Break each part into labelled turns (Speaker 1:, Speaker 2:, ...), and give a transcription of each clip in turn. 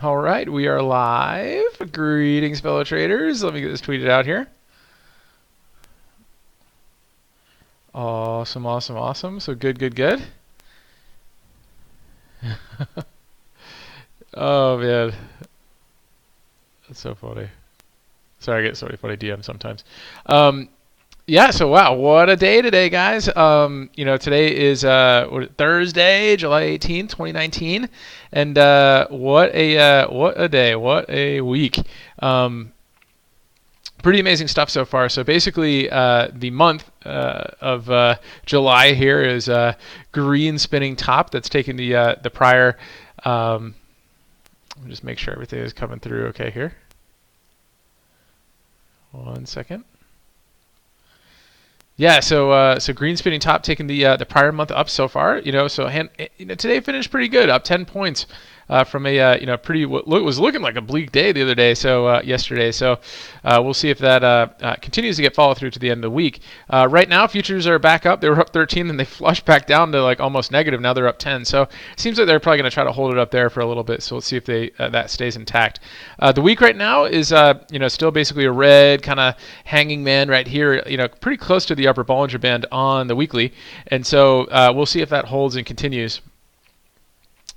Speaker 1: All right, we are live. Greetings, fellow traders. Let me get this tweeted out here. Awesome, awesome, awesome. So good. Oh, man. That's so funny. Sorry, I get so many funny DMs sometimes. Yeah, so wow, what a day today, guys. Today is Thursday, July 18th, 2019, and what a day, what a week. Pretty amazing stuff so far. So basically, the month of July here is green spinning top. That's taking the prior. Let me just make sure everything is coming through okay here. 1 second. Yeah, so green spinning top taking the prior month up so far. Today finished pretty good, up 10 points from a pretty what was looking like a bleak day the other day. So yesterday. So we'll see if that continues to get follow through to the end of the week. Right now, futures are back up. They were up 13, then they flushed back down to like almost negative. Now they're up 10. So it seems like they're probably going to try to hold it up there for a little bit. So let's see if that stays intact. The week right now is still basically a red kind of hanging man right here. Pretty close to the upper Bollinger Band on the weekly, and so we'll see if that holds and continues.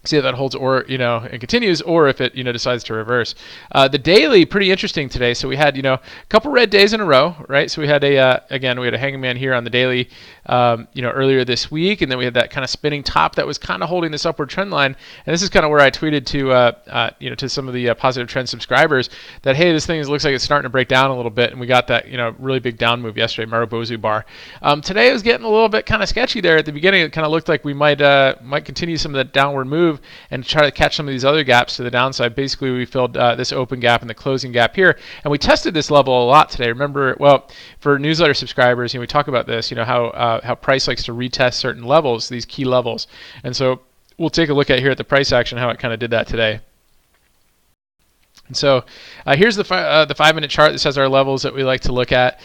Speaker 1: See if that holds and continues, or if it decides to reverse. The daily, pretty interesting today. So we had a couple red days in a row, right? So we had we had a hanging man here on the daily earlier this week, and then we had that kind of spinning top that was kind of holding this upward trend line. And this is kind of where I tweeted to some of the positive trend subscribers that, hey, this thing looks like it's starting to break down a little bit, and we got that really big down move yesterday, Marubozu bar. Today it was getting a little bit kind of sketchy there at the beginning. It kind of looked like we might continue some of that downward move and try to catch some of these other gaps to the downside. Basically, we filled this open gap and the closing gap here, and we tested this level a lot today. Remember, well, for newsletter subscribers, we talk about this, how price likes to retest certain levels, these key levels, and so we'll take a look at here at the price action how it kind of did that today. And so here's the 5-minute chart. This has our levels that we like to look at.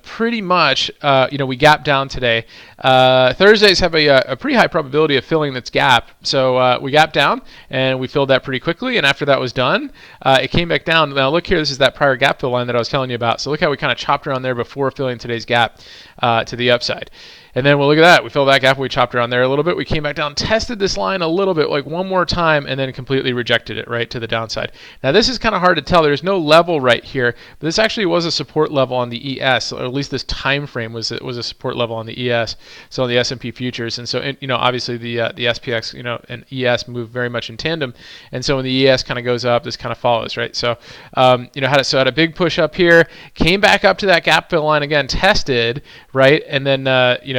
Speaker 1: Pretty much, we gap down today. Thursdays have a pretty high probability of filling this gap. So we gapped down, and we filled that pretty quickly. And after that was done, it came back down. Now look here, this is that prior gap fill line that I was telling you about. So look how we kind of chopped around there before filling today's gap to the upside. And then we'll look at that. We filled that gap. We chopped around there a little bit. We came back down, tested this line a little bit, like one more time, and then completely rejected it right to the downside. Now this is kind of hard to tell. There's no level right here, but this actually was a support level on the ES, or at least this time frame was a support level on the ES. So on the S&P futures, and so obviously the SPX and ES move very much in tandem, and so when the ES kind of goes up, this kind of follows, right? So had a big push up here, came back up to that gap fill line again, tested, right, and then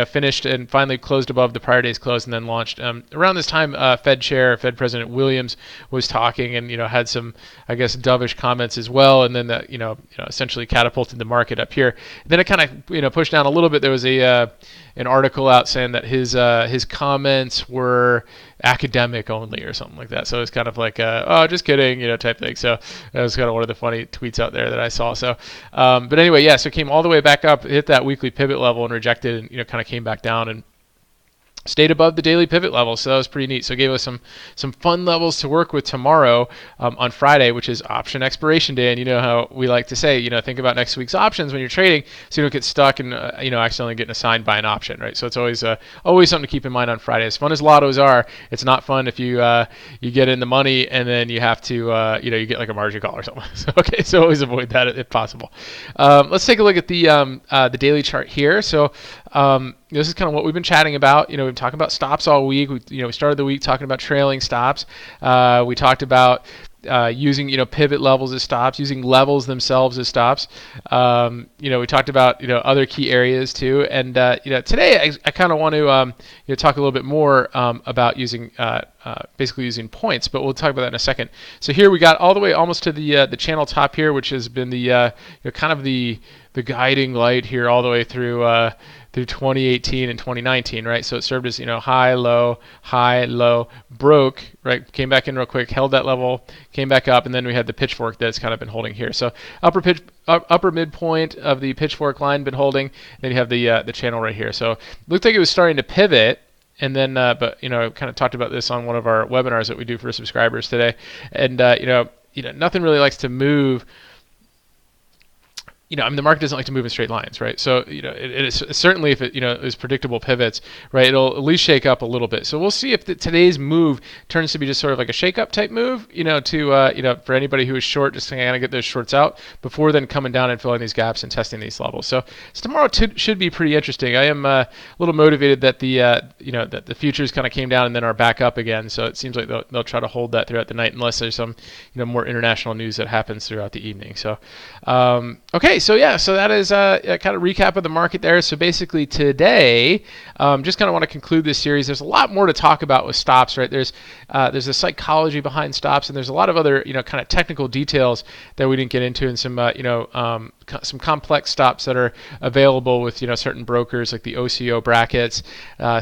Speaker 1: finished and finally closed above the prior day's close, and then launched. Around this time, Fed President Williams was talking and had some, I guess, dovish comments as well, and then that essentially catapulted the market up here. Then it kind of pushed down a little bit. There was an article out saying that his comments were academic only or something like that. So it's kind of like oh, just kidding, type thing. So that was kind of one of the funny tweets out there that I saw. So but anyway, yeah, so it came all the way back up, hit that weekly pivot level and rejected, and kind of came back down and stayed above the daily pivot level, so that was pretty neat. So it gave us some fun levels to work with tomorrow on Friday, which is option expiration day. And you know how we like to say, think about next week's options when you're trading, so you don't get stuck and accidentally getting assigned by an option, right? So it's always something to keep in mind on Friday. As fun as lottos are, it's not fun if you get in the money and then you have to you get like a margin call or something. So always avoid that if possible. Let's take a look at the daily chart here. So this is kind of what we've been chatting about. We've been talking about stops all week. We started the week talking about trailing stops. We talked about using pivot levels as stops, using levels themselves as stops. We talked about other key areas too. And today I kind of want to talk a little bit more about using basically using points, but we'll talk about that in a second. So here we got all the way almost to the channel top here, which has been the kind of the guiding light here all the way through 2018 and 2019, right? So it served as high, low, broke, right? Came back in real quick, held that level, came back up, and then we had the pitchfork that's kind of been holding here. So upper midpoint of the pitchfork line been holding. Then you have the channel right here. So it looked like it was starting to pivot. And then, but I kind of talked about this on one of our webinars that we do for subscribers today. And nothing really likes to move. I mean, the market doesn't like to move in straight lines, right? So, it is certainly if it, is predictable pivots, right? It'll at least shake up a little bit. So we'll see if today's move turns to be just sort of like a shake up type move, for anybody who is short, just to kind of get those shorts out before then coming down and filling these gaps and testing these levels. So tomorrow should be pretty interesting. I am a little motivated that that the futures kind of came down and then are back up again. So it seems like they'll try to hold that throughout the night unless there's some, more international news that happens throughout the evening. So, okay. So that is a kind of recap of the market there. So basically today, just kind of want to conclude this series. There's a lot more to talk about with stops, right? There's a psychology behind stops, and there's a lot of other kind of technical details that we didn't get into, and some complex stops that are available with certain brokers like the OCO brackets,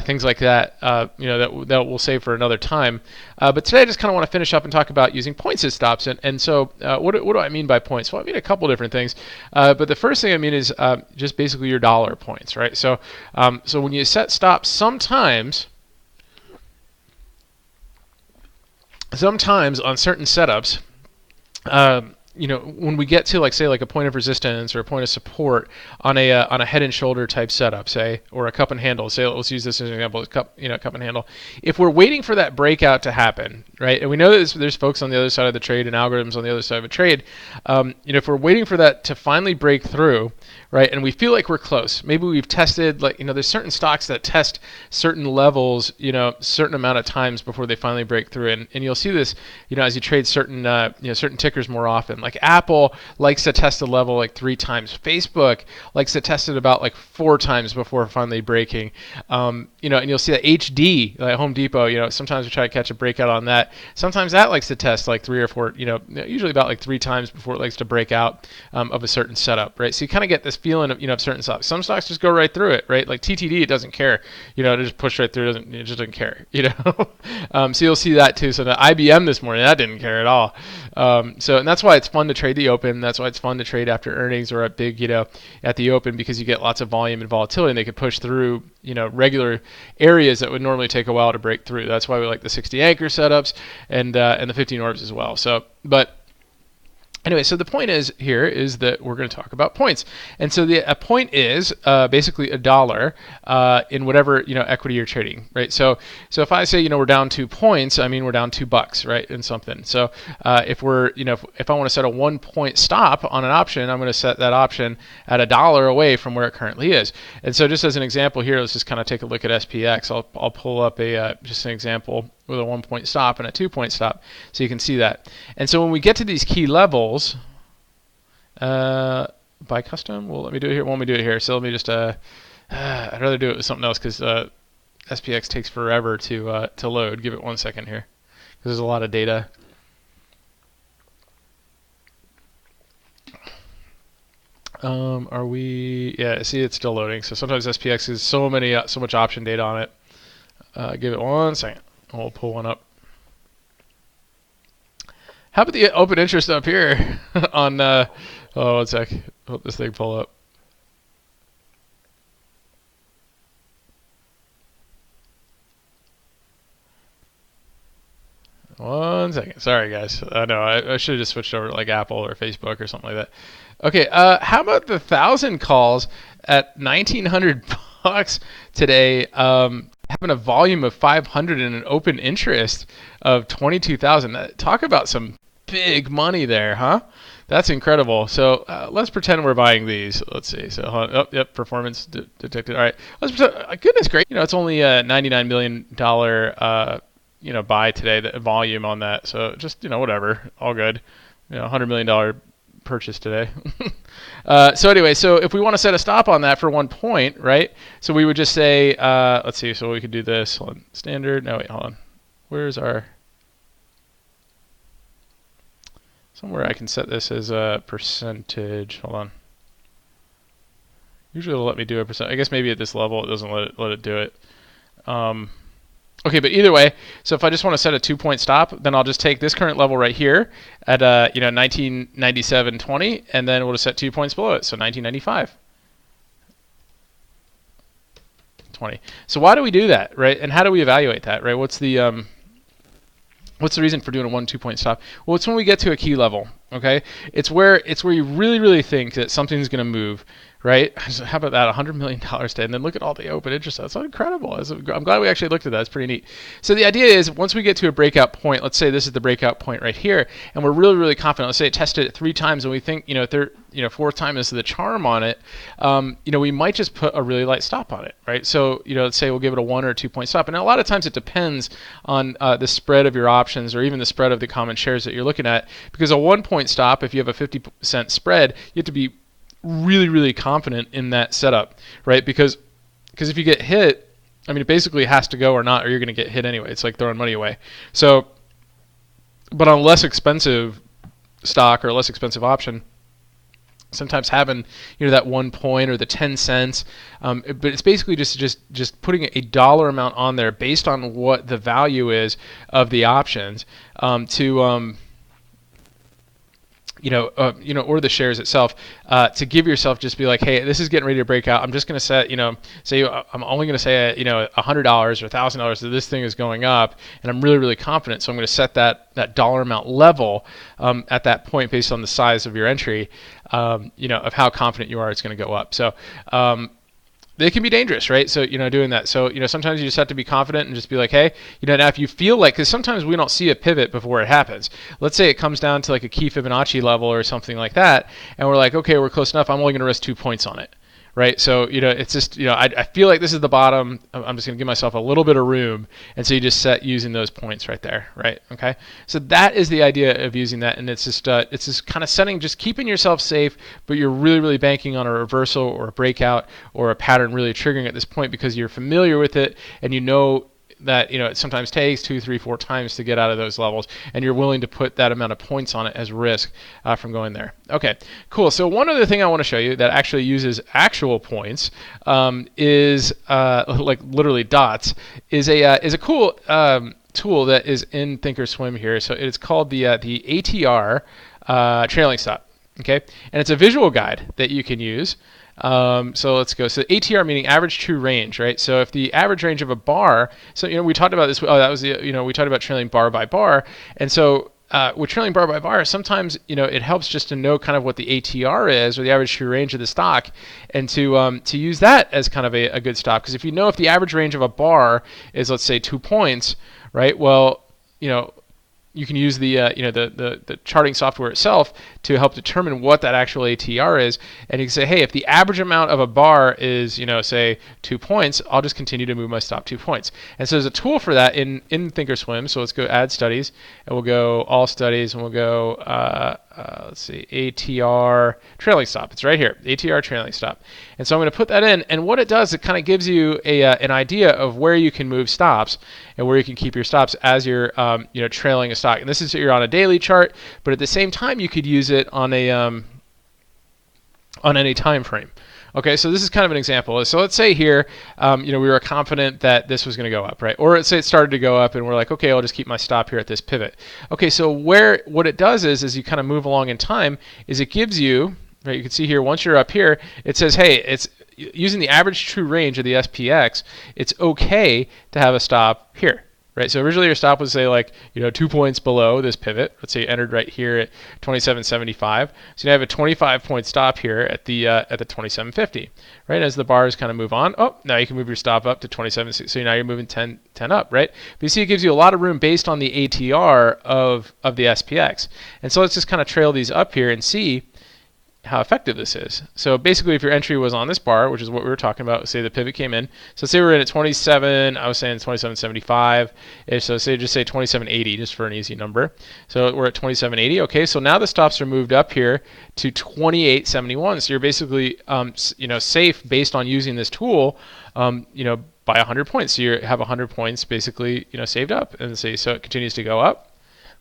Speaker 1: things like that. That we'll save for another time. But today I just kind of want to finish up and talk about using points as stops. And so what do I mean by points? Well, I mean a couple different things. But the first thing I mean is just basically your dollar points, right? So when you set stops, sometimes on certain setups, when we get to say a point of resistance or a point of support on a head and shoulder type setup, say, or a cup and handle, say, let's use this as an example, cup and handle. If we're waiting for that breakout to happen, right, and we know that there's folks on the other side of the trade and algorithms on the other side of a trade, if we're waiting for that to finally break through, right, and we feel like we're close, maybe we've tested, there's certain stocks that test certain levels, certain amount of times before they finally break through, and you'll see this, as you trade certain, certain tickers more often. Like Apple likes to test a level 3 times. Facebook likes to test it about 4 times before finally breaking. And you'll see that HD, like Home Depot, sometimes we try to catch a breakout on that. Sometimes that likes to test 3 or 4, usually about 3 times before it likes to break out of a certain setup, right? So you kind of get this feeling of certain stocks. Some stocks just go right through it, right? Like TTD, it doesn't care. It just push right through. It just doesn't care. So you'll see that too. So the IBM this morning, that didn't care at all. And that's why it's fun to trade the open. That's why it's fun to trade after earnings or at big, at the open, because you get lots of volume and volatility, and they can push through, regular areas that would normally take a while to break through. That's why we like the 60 anchor setups and the 15 orbs as well. Anyway, so the point is that we're going to talk about points, and so a point is basically $1 in whatever equity you're trading, right? So if I say we're down 2 points, I mean we're down $2, right, in something. So if we're if I want to set a 1 point stop on an option, I'm going to set that option at $1 away from where it currently is. And so just as an example here, let's just kind of take a look at SPX. I'll pull up just an example with a 1 point stop and a 2 point stop, so you can see that. And so when we get to these key levels, by custom, well, let me do it here. Let me do it here. So let me just, I'd rather do it with something else because SPX takes forever to load. Give it 1 second here because there's a lot of data. Are we? Yeah, see, it's still loading. So sometimes SPX is so much option data on it. Give it 1 second. We'll pull one up. How about the open interest up here on, 1 sec. Let this thing pull up. One second. Sorry, guys. No, I should have just switched over to Apple or Facebook or something like that. Okay, how about the 1,000 calls at $1,900 today? Having a volume of 500 and an open interest of 22,000. Talk about some big money there, huh? That's incredible. So let's pretend we're buying these. Let's see. So oh, yep, performance detected. All right. Let's pretend. Goodness great. It's only a $99 million buy today. The volume on that. So just whatever. All good. $100 million purchase today. So anyway, so if we want to set a stop on that for 1 point, right? So we would just say, let's see. So we could do this. Hold on. Standard. No, wait. Hold on. Where's our? Somewhere I can set this as a percentage. Hold on. Usually it'll let me do a percent. I guess maybe at this level it doesn't let it do it. Okay, but either way, so if I just want to set a 2 point stop, then I'll just take this current level right here at 1997.20, and then we'll just set 2 points below it, so 1995. 20. So why do we do that, right? And how do we evaluate that, right? What's the reason for doing a 1-2 point stop? Well, it's when we get to a key level. Okay, it's where you really think that something's going to move, right? So how about that, $100 million today, and then look at all the open interest. That's incredible. I'm glad we actually looked at that. It's pretty neat. So the idea is, once we get to a breakout point, let's say this is the breakout point right here, and we're really confident. Let's say it tested it 3 times, and we think, fourth time is the charm on it. We might just put a really light stop on it, right? So let's say we'll give it a 1 or 2 point stop, and a lot of times it depends on the spread of your options, or even the spread of the common shares that you're looking at, because a 1 point stop, if you have a 50% spread, you have to be really confident in that setup, right? Because if you get hit, it basically has to go or not, or you're going to get hit anyway. It's like throwing money away. So, but on a less expensive stock or a less expensive option, sometimes having that 1 point or the 10 cents, but it's basically just putting a dollar amount on there based on what the value is of the options, or the shares itself, to give yourself, just be like, hey, this is getting ready to break out. I'm just going to set, say I'm only going to say, $100 or $1,000 that this thing is going up, and I'm really confident. So I'm going to set that dollar amount level at that point based on the size of your entry, of how confident you are it's going to go up. So they can be dangerous, right? So, doing that. So, sometimes you just have to be confident and just be like, hey, now if you feel like, because sometimes we don't see a pivot before it happens. Let's say it comes down to like a key Fibonacci level or something like that, and we're like, okay, we're close enough. I'm only going to risk 2 points on it, right? So, it's just, I feel like this is the bottom. I'm just going to give myself a little bit of room. And so you just set using those points right there, right? Okay. So that is the idea of using that. And it's just kind of setting, just keeping yourself safe, but you're really banking on a reversal or a breakout or a pattern really triggering at this point, because you're familiar with it and that it sometimes takes 2, 3, 4 times to get out of those levels, and you're willing to put that amount of points on it as risk from going there. Okay, cool. So one other thing I want to show you that actually uses actual points is like literally dots, is a cool tool that is in Thinkorswim here. So it's called the Atr Trailing Stop. Okay, and it's a visual guide that you can use. So let's go. So ATR meaning average true range, right? So if the average range of a bar, so we talked about this. Oh, that was we talked about trailing bar by bar, and so with trailing bar by bar, sometimes it helps just to know kind of what the ATR is, or the average true range of the stock, and to use that as kind of a good stop. Because if if the average range of a bar is, let's say, 2 points, right? Well, you can use the the charting software itself to help determine what that actual ATR is, and you can say, hey, if the average amount of a bar is say 2 points, I'll just continue to move my stop 2 points. And so there's a tool for that in Thinkorswim. So let's go add studies, and we'll go all studies, and we'll go let's see, ATR Trailing Stop. It's right here, ATR Trailing Stop. And so I'm going to put that in, and what it does, it kind of gives you an idea of where you can move stops and where you can keep your stops as you're trailing a stock. And this is you're on a daily chart, but at the same time you could use it on any time frame. Okay, so this is kind of an example. So let's say here, we were confident that this was going to go up, right? Or let's say it started to go up, and we're like, okay, I'll just keep my stop here at this pivot. Okay, so what it does is you kind of move along in time, is it gives you, right? You can see here, once you're up here, it says, hey, it's using the average true range of the SPX. It's okay to have a stop here. Right, so originally your stop was, say, like 2 points below this pivot. Let's say you entered right here at 27.75. So you have a 25-point stop here at the 27.50. Right, as the bars kind of move on. Oh, now you can move your stop up to 27. So now you're moving 10 up, right? But you see, it gives you a lot of room based on the ATR of the SPX. And so let's just kind of trail these up here and see how effective this is. So basically, if your entry was on this bar, which is what we were talking about, say the pivot came in. So say we're in at 27, I was saying 27.75. So say 27.80, just for an easy number. So we're at 27.80. Okay, so now the stops are moved up here to 28.71. So you're basically safe based on using this tool, by 100 points. So you have 100 points basically saved up, and so it continues to go up.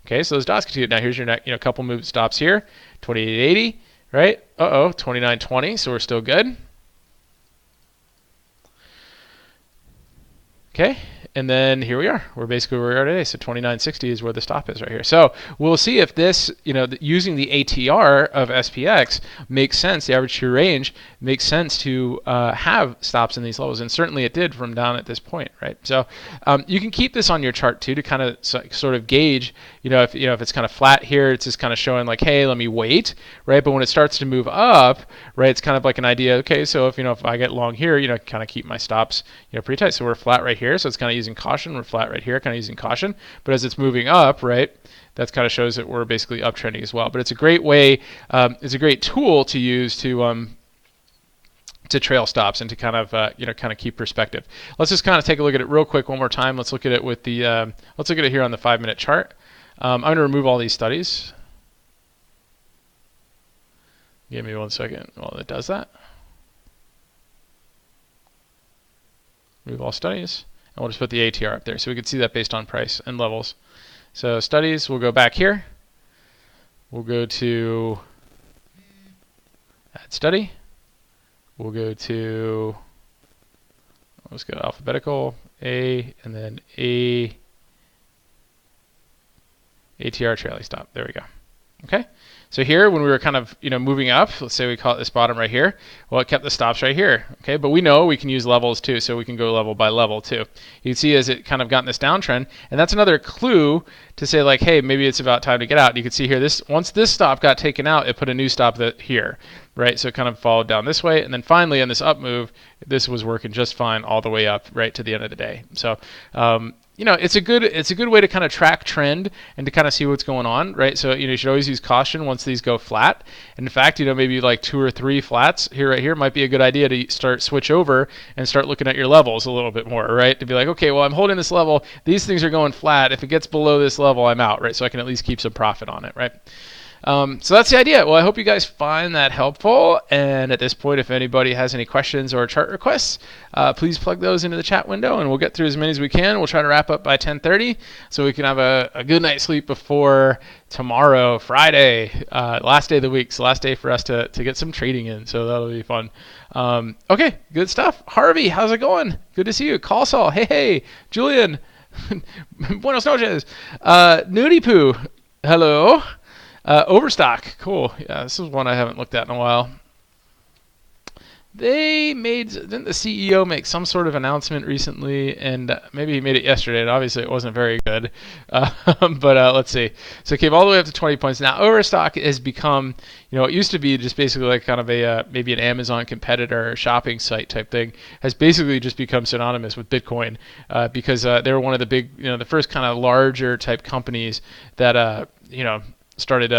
Speaker 1: Okay, so those dots continue. Now here's your couple move stops here, 28.80. Right? 29.20, so we're still good. Okay, And then here we are. We're basically where we are today. So 2960 is where the stop is right here. So we'll see if this, using the ATR of SPX makes sense. The average true range makes sense to have stops in these levels, and certainly it did from down at this point, right? So you can keep this on your chart too to kind of sort of gauge, if it's kind of flat here, it's just kind of showing like, hey, let me wait, right? But when it starts to move up, right, it's kind of like an idea. Okay, so if I get long here, kind of keep my stops, pretty tight. So we're flat right here, so it's kind of using caution. We're flat right here, kind of using caution. But as it's moving up, right, that kind of shows that we're basically uptrending as well. But it's a great way, it's a great tool to use to trail stops and to kind of keep perspective. Let's just kind of take a look at it real quick one more time. Let's look at it with the let's look at it here on the 5-minute chart. I'm going to remove all these studies. Give me 1 second while it does that. Remove all studies, and we'll just put the ATR up there so we can see that based on price and levels. So studies, we'll go back here. We'll go to add study. We'll go to, let's go alphabetical, A, and then ATR trailing stop. There we go. Okay. So here, when we were kind of moving up, let's say we call it this bottom right here. Well, it kept the stops right here. Okay, but we know we can use levels too, so we can go level by level too. You can see as it kind of got in this downtrend, and that's another clue to say like, hey, maybe it's about time to get out. You can see here, once this stop got taken out, it put a new stop here, right? So it kind of followed down this way, and then finally in this up move, this was working just fine all the way up right to the end of the day. So it's a good way to kind of track trend and to kind of see what's going on, right? So you should always use caution once these go flat. And in fact, maybe like 2 or 3 flats right here might be a good idea to switch over and start looking at your levels a little bit more, right? To be like, okay, well, I'm holding this level. These things are going flat. If it gets below this level, I'm out, right? So I can at least keep some profit on it, right? So that's the idea. Well, I hope you guys find that helpful. And at this point, if anybody has any questions or chart requests, please plug those into the chat window, and we'll get through as many as we can. We'll try to wrap up by 10:30 so we can have a good night's sleep before tomorrow, Friday, last day of the week. So last day for us to get some trading in. So that'll be fun. Okay, good stuff. Harvey, how's it going? Good to see you. Call Saul. Hey, Julian. Buenos noches. Nudie Poo. Hello. Overstock, cool. Yeah, this is one I haven't looked at in a while. Didn't the CEO make some sort of announcement recently, and maybe he made it yesterday, and obviously it wasn't very good. But let's see. So it came all the way up to 20 points. Now Overstock has become, it used to be just basically like kind of maybe an Amazon competitor, shopping site type thing, has basically just become synonymous with Bitcoin because they were one of the big, the first kind of larger type companies that, started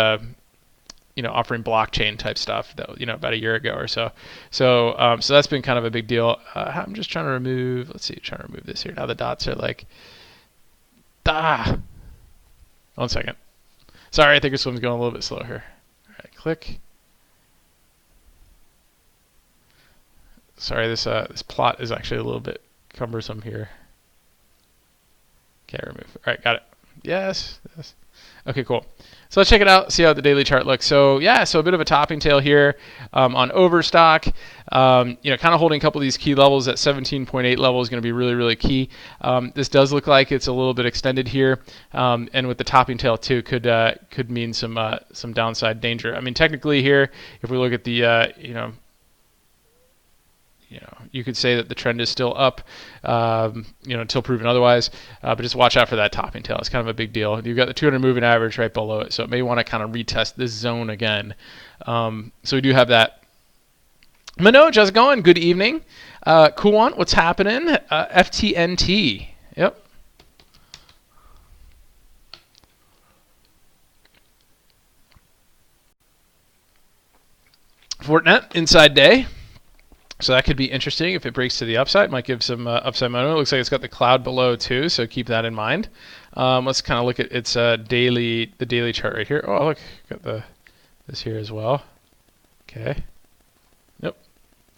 Speaker 1: offering blockchain type stuff that about a year ago or so. So that's been kind of a big deal. I'm just trying to remove. Let's see, trying to remove this here. Now the dots are like, 1 second. Sorry, I think this one's going a little bit slow here. All right, click. Sorry, this plot is actually a little bit cumbersome here. Can't remove. All right, got it. Yes. Okay, cool. So let's check it out, see how the daily chart looks. So yeah, so a bit of a topping tail here on Overstock. Kind of holding a couple of these key levels. At 17.8 level is going to be really, really key. This does look like it's a little bit extended here, and with the topping tail too, could mean some downside danger. I mean, technically here, if we look at the you could say that the trend is still up, until proven otherwise. But just watch out for that topping tail. It's kind of a big deal. You've got the 200 moving average right below it, so it may want to kind of retest this zone again. So we do have that. Manoj, how's it going? Good evening. Kuwan, what's happening? FTNT. Yep. Fortinet inside day. So that could be interesting if it breaks to the upside. Might give some upside momentum. It looks like it's got the cloud below too, so keep that in mind. Let's kind of look at its the daily chart right here. Oh, look, got this here as well. Okay. Yep.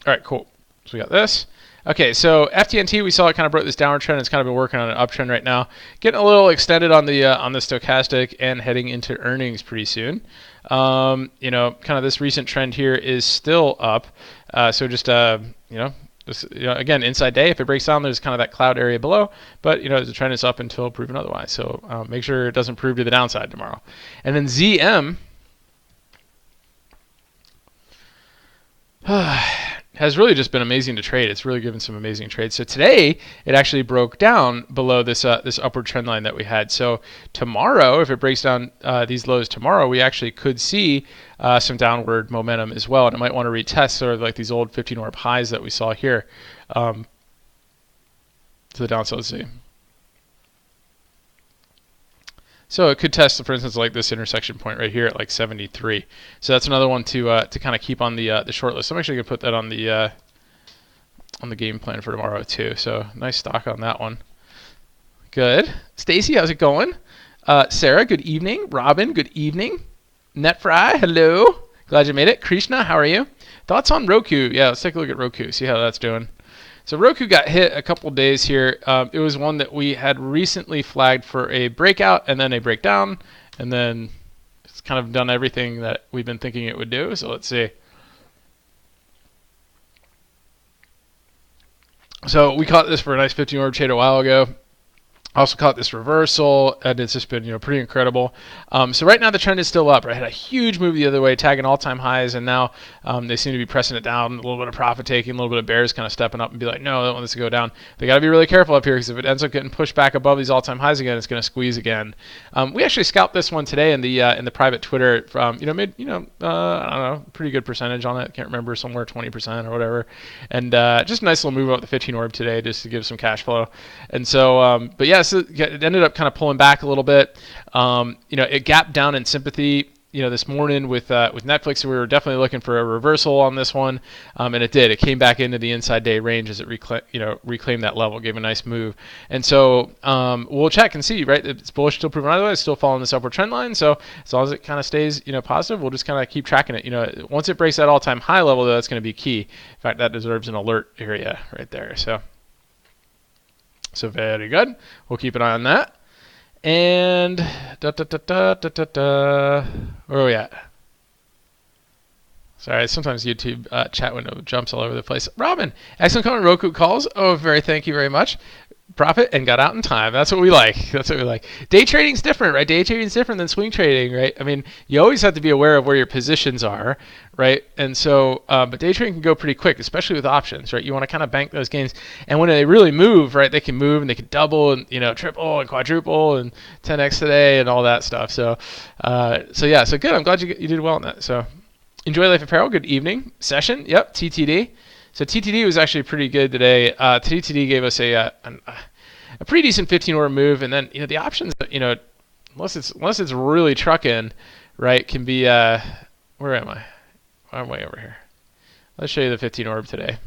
Speaker 1: All right, cool. So we got this. Okay, so FTNT, we saw it kind of broke this downward trend. It's kind of been working on an uptrend right now. Getting a little extended on the stochastic and heading into earnings pretty soon. Kind of this recent trend here is still up. So just This, again, inside day. If it breaks down, there's kind of that cloud area below. But the trend is up until proven otherwise. So make sure it doesn't prove to the downside tomorrow. And then ZM has really just been amazing to trade. It's really given some amazing trades. So today it actually broke down below this this upward trend line that we had. So tomorrow, if it breaks down these lows tomorrow, we actually could see some downward momentum as well. And it might want to retest sort of like these old 15 orb highs that we saw here to the downside. Let's see. So it could test, for instance, like this intersection point right here at like 73. So that's another one to kind of keep on the short list. I'm actually gonna put that on the game plan for tomorrow too. So nice stock on that one. Good. Stacy, how's it going? Sarah, good evening. Robin, good evening. Netfry, hello. Glad you made it. Krishna, how are you? Thoughts on Roku? Yeah, let's take a look at Roku. See how that's doing. So Roku got hit a couple days here. It was one that we had recently flagged for a breakout and then a breakdown, and then it's kind of done everything that we've been thinking it would do. So let's see. So we caught this for a nice 15 orb trade a while ago. Also caught this reversal, and it's just been pretty incredible. So right now the trend is still up. Right, had a huge move the other way, tagging all-time highs, and now they seem to be pressing it down. A little bit of profit taking, a little bit of bears kind of stepping up and be like, no, I don't want this to go down. They got to be really careful up here because if it ends up getting pushed back above these all-time highs again, it's going to squeeze again. We actually scalped this one today in the private Twitter. Made I don't know, pretty good percentage on it. Can't remember, somewhere 20% or whatever. And just a nice little move up the 15 orb today just to give some cash flow. And so, but yeah. So it ended up kind of pulling back a little bit. It gapped down in sympathy, this morning with Netflix. So we were definitely looking for a reversal on this one, and it did. It came back into the inside day range as it reclaimed that level, gave a nice move. And so we'll check and see. Right, it's bullish still proven otherwise, still following this upward trend line. So as long as it kind of stays positive, we'll just kind of keep tracking it. Once it breaks that all-time high level, though, that's going to be key. In fact, that deserves an alert area right there. So very good. We'll keep an eye on that. And where are we at? Sorry, sometimes YouTube chat window jumps all over the place. Robin, excellent comment. Roku calls. Oh, thank you very much. Profit and got out in time. That's what we like. That's what we like. Day trading's different, right? Day trading's different than swing trading, right? I mean, you always have to be aware of where your positions are, right? And so, but day trading can go pretty quick, especially with options, right? You want to kind of bank those gains, and when they really move, right, they can move and they can double and triple and quadruple and 10x today and all that stuff. So yeah, so good. I'm glad you did well on that. So enjoy Life Apparel. Good evening session. Yep, TTD. So TTD was actually pretty good today. TTD gave us a pretty decent 15 order move, and then the options, unless it's really trucking, right, can be where am I? I'm way over here. Let's show you the 15 orb today.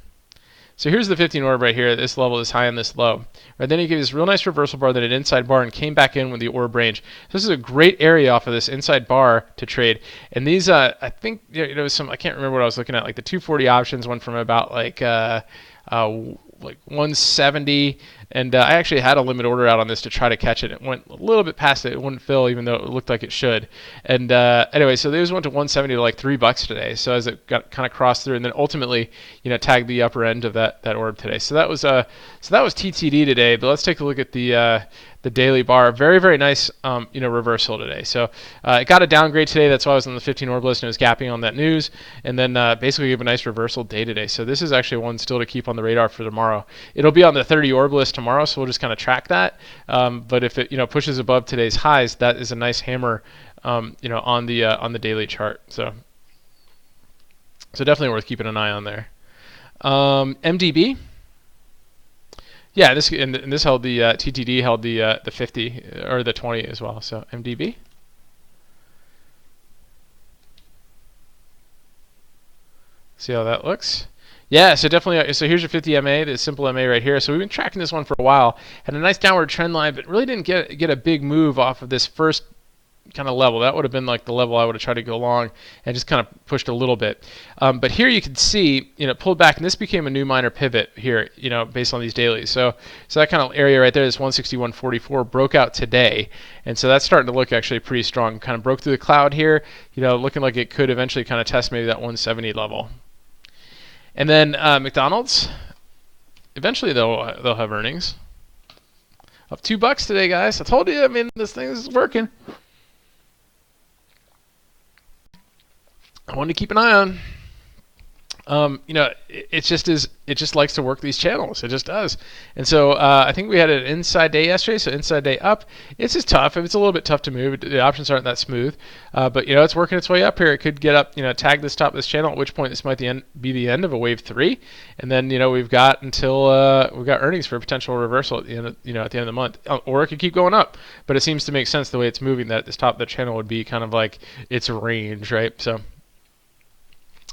Speaker 1: So here's the 15 orb right here. This level is high and this low. Right, then he gave this real nice reversal bar, then an inside bar, and came back in with the orb range. So this is a great area off of this inside bar to trade. And these, I think, I can't remember what I was looking at. Like the 240 options went from about like 170, and I actually had a limit order out on this to try to catch it. It went a little bit past it. It wouldn't fill, even though it looked like it should. And anyway, so these went to 170 to like $3 today. So as it got kind of crossed through, and then ultimately, tagged the upper end of that orb today. So that was TTD today. But let's take a look at the daily bar. Very, very nice, reversal today. So it got a downgrade today. That's why I was on the 15 orb list and it was gapping on that news. And then basically gave a nice reversal day today. So this is actually one still to keep on the radar for tomorrow. It'll be on the 30 orb list tomorrow, so we'll just kind of track that. But if it pushes above today's highs, that is a nice hammer, on the daily chart. So definitely worth keeping an eye on there. MDB. Yeah, this held the TTD held the 50 or the 20 as well. So MDB. See how that looks. Yeah, so definitely. So here's your 50 MA, the simple MA right here. So we've been tracking this one for a while. Had a nice downward trend line, but really didn't get a big move off of this first kind of level. That would have been like the level I would have tried to go long and just kind of pushed a little bit. But here you can see, pulled back, and this became a new minor pivot here, based on these dailies. So that kind of area right there, this 161.44, broke out today. And so that's starting to look actually pretty strong. Kind of broke through the cloud here, looking like it could eventually kind of test maybe that 170 level. And then McDonald's. eventually they'll have earnings. Up $2 today, guys. I told you. I mean, this thing is working. I wanted to keep an eye on. It just likes to work these channels. It just does. And so I think we had an inside day yesterday. So inside day up. It's just tough. It's a little bit tough to move. The options aren't that smooth. But it's working its way up here. It could get up. Tag this top of this channel. At which point this might be the end of a wave 3. And then we've got until we've got earnings for a potential reversal at the end. At the end of the month. Or it could keep going up. But it seems to make sense the way it's moving. That this top of the channel would be kind of like its range, right? So.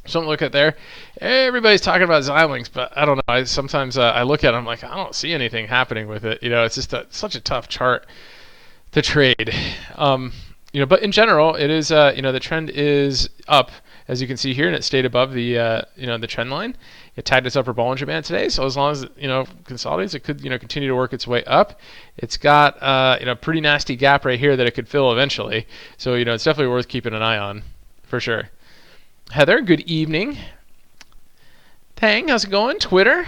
Speaker 1: Something to look at there. Everybody's talking about Xilinx, but I don't know. Sometimes I look at it, I'm like, I don't see anything happening with it. It's just such a tough chart to trade. But in general, it is. The trend is up, as you can see here, and it stayed above the the trend line. It tagged its upper Bollinger Band today, so as long as it consolidates, it could continue to work its way up. It's got a pretty nasty gap right here that it could fill eventually. So it's definitely worth keeping an eye on, for sure. Heather, good evening. Tang, how's it going? Twitter?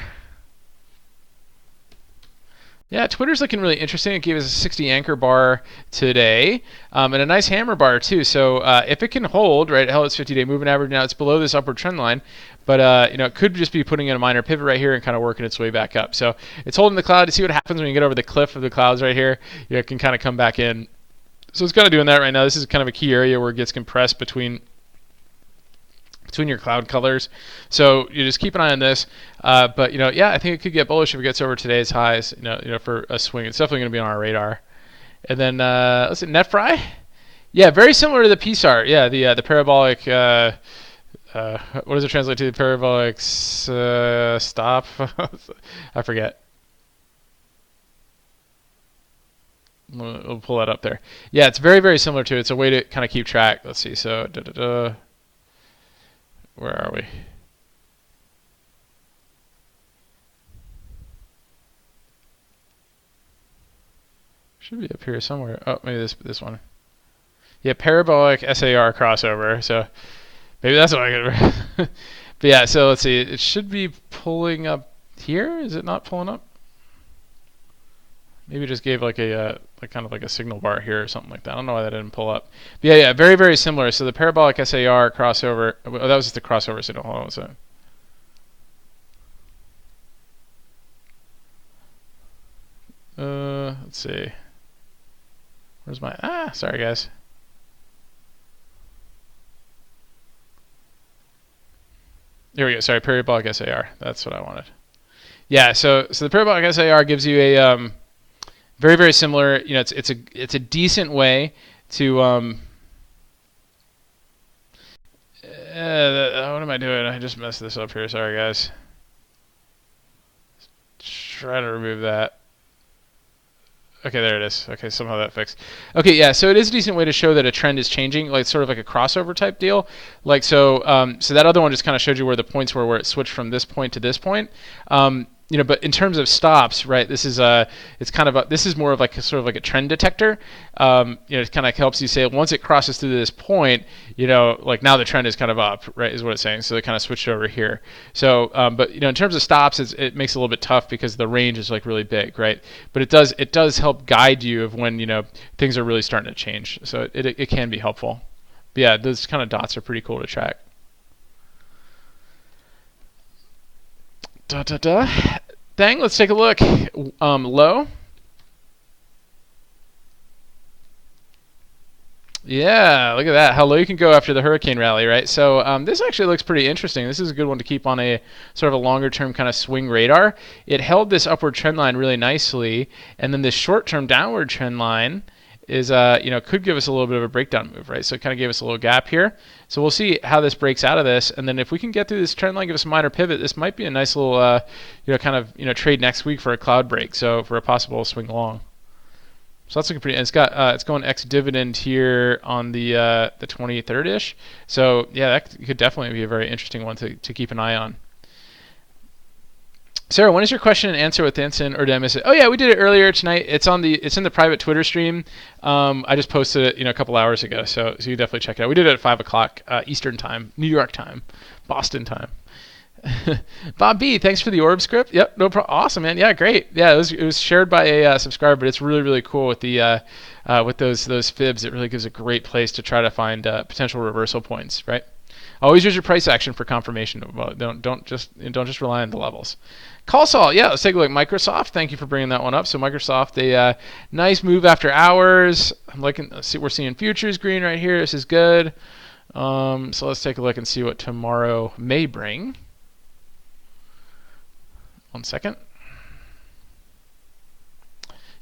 Speaker 1: Yeah, Twitter's looking really interesting. It gave us a 60 anchor bar today, and a nice hammer bar too. So if it can hold, right, it held its 50-day moving average. Now it's below this upward trend line, but it could just be putting in a minor pivot right here and kind of working its way back up. So it's holding the cloud to see what happens when you get over the cliff of the clouds right here. It can kind of come back in. So it's kind of doing that right now. This is kind of a key area where it gets compressed between your cloud colors. So you just keep an eye on this. But I think it could get bullish if it gets over today's highs. For a swing, it's definitely going to be on our radar. And then let's see, NetFry. Yeah, very similar to the PSAR. Yeah, the parabolic. What does it translate to? The parabolic stop. I forget. We'll pull that up there. Yeah, it's very, very similar to it. It's a way to kind of keep track. Let's see. So where are we? Should be up here somewhere. Oh, maybe this one. Yeah, parabolic SAR crossover. So maybe that's what I get. But yeah, so let's see. It should be pulling up here. Is it not pulling up? Maybe it just gave like a kind of like a signal bar here or something like that. I don't know why that didn't pull up. But yeah, very, very similar. So the parabolic SAR crossover. Oh, that was just the crossover signal. Hold on a second. Let's see. Where's my sorry guys. Here we go. Sorry, parabolic SAR. That's what I wanted. Yeah. So the parabolic SAR gives you a very, very similar. It's a decent way to what am I doing? I just messed this up here. Sorry, guys. Try to remove that. Okay, there it is. Okay, somehow that fixed. Okay, yeah, so it is a decent way to show that a trend is changing, like sort of like a crossover type deal. Like so that other one just kind of showed you where the points were, where it switched from this point to this point. But in terms of stops, right? This is this is more of like sort of like a trend detector. It kind of helps you say once it crosses through this point, like now the trend is kind of up, right? Is what it's saying. So they kind of switched over here. So, but in terms of stops, it makes it a little bit tough because the range is like really big, right? But it does help guide you of when things are really starting to change. So it can be helpful. But yeah, those kind of dots are pretty cool to track. Dang, let's take a look. Low. Yeah, look at that. How low you can go after the hurricane rally, right? So this actually looks pretty interesting. This is a good one to keep on a sort of a longer term kind of swing radar. It held this upward trend line really nicely, and then this short term downward trend line is could give us a little bit of a breakdown move, right? So it kind of gave us a little gap here. So we'll see how this breaks out of this, and then if we can get through this trend line, give us a minor pivot, this might be a nice little trade next week for a cloud break. So for a possible swing long. So that's looking pretty. And it's going ex dividend here on the 23rd ish. So yeah, that could definitely be a very interesting one to keep an eye on. Sarah, when is your question and answer with Anson, or did I miss it? Oh yeah, we did it earlier tonight. It's in the private Twitter stream. I just posted it a couple hours ago, so you definitely check it out. We did it at 5 o'clock Eastern time, New York time, Boston time. Bob B, thanks for the orb script. Yep, no problem. Awesome, man. Yeah, great. Yeah, it was shared by a subscriber, but it's really really cool with the with those fibs. It really gives a great place to try to find potential reversal points, right? Always use your price action for confirmation. Don't just rely on the levels. Call Saul, yeah, let's take a look. Microsoft, thank you for bringing that one up. So Microsoft, a nice move after hours. I'm looking. We're seeing futures green right here. This is good. So let's take a look and see what tomorrow may bring. 1 second.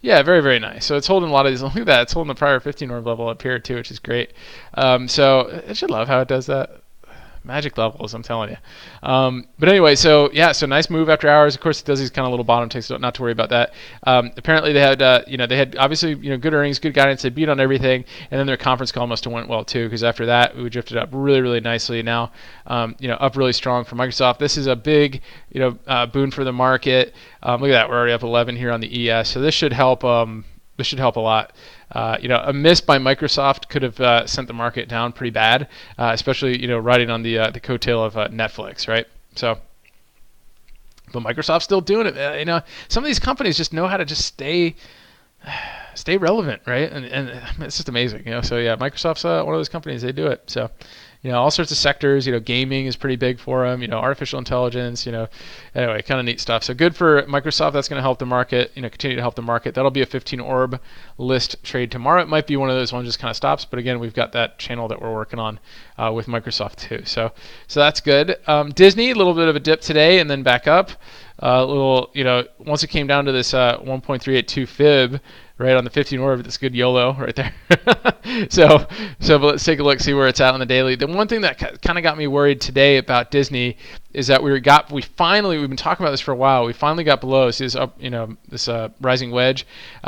Speaker 1: Yeah, very, very nice. So it's holding a lot of these. Look at that. It's holding the prior 15 orb level up here, too, which is great. So I should love how it does that. Magic levels, I'm telling you. But anyway, so yeah, so nice move after hours. Of course, it does these kind of little bottom ticks, so not to worry about that. Apparently, they had they had obviously good earnings, good guidance. They beat on everything, and then their conference call must have went well too, because after that, we drifted up really, really nicely. Now, up really strong for Microsoft. This is a big boon for the market. Look at that, we're already up 11 here on the ES, so this should help. This should help a lot. A miss by Microsoft could have sent the market down pretty bad, especially riding on the coattail of Netflix, right? So, but Microsoft's still doing it. Some of these companies just know how to just stay relevant, right? And it's just amazing. So yeah, Microsoft's one of those companies. They do it. So. All sorts of sectors. Gaming is pretty big for them. Artificial intelligence. Anyway, kind of neat stuff. So good for Microsoft. That's going to help the market. Continue to help the market. That'll be a 15 orb list trade tomorrow. It might be one of those ones just kind of stops. But again, we've got that channel that we're working on with Microsoft too. So that's good. Disney, a little bit of a dip today and then back up. Once it came down to this 1.382 fib. Right on the 15 orb, that's good YOLO right there. so let's take a look, see where it's at on the daily. The one thing that kind of got me worried today about Disney is that we've been talking about this for a while. We finally got below. See this rising wedge.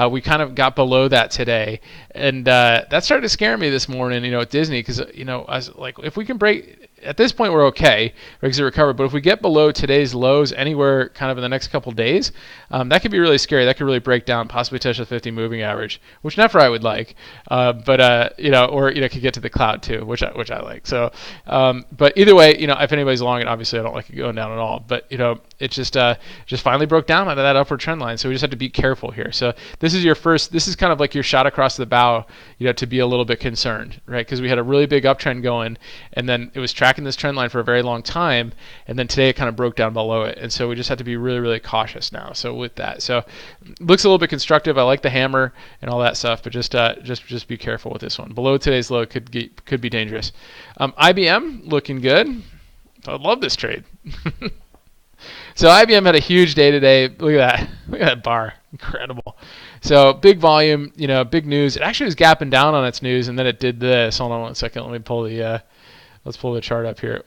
Speaker 1: We kind of got below that today, and that started to scare me this morning. At Disney, because I was like, if we can break. At this point, we're okay because it recovered. But if we get below today's lows anywhere kind of in the next couple days, that could be really scary. That could really break down, possibly touch the 50 moving average, which never I would like. Or could get to the cloud too, which I like. So, but either way, if anybody's long it, obviously I don't like it going down at all. But it just finally broke down out of that upward trend line. So we just have to be careful here. So this is kind of like your shot across the bow, to be a little bit concerned, right? Because we had a really big uptrend going, and then it was tracking this trend line for a very long time, and then today it kind of broke down below it, and so we just have to be really, really cautious now. So with that, looks a little bit constructive. I like the hammer and all that stuff, but just be careful with this one. Below today's low could be dangerous. IBM looking good. I love this trade. So IBM had a huge day today. Look at that. Look at that bar. Incredible. So big volume, big news. It actually was gapping down on its news, and then it did this. Hold on 1 second. Let me pull the let's pull the chart up here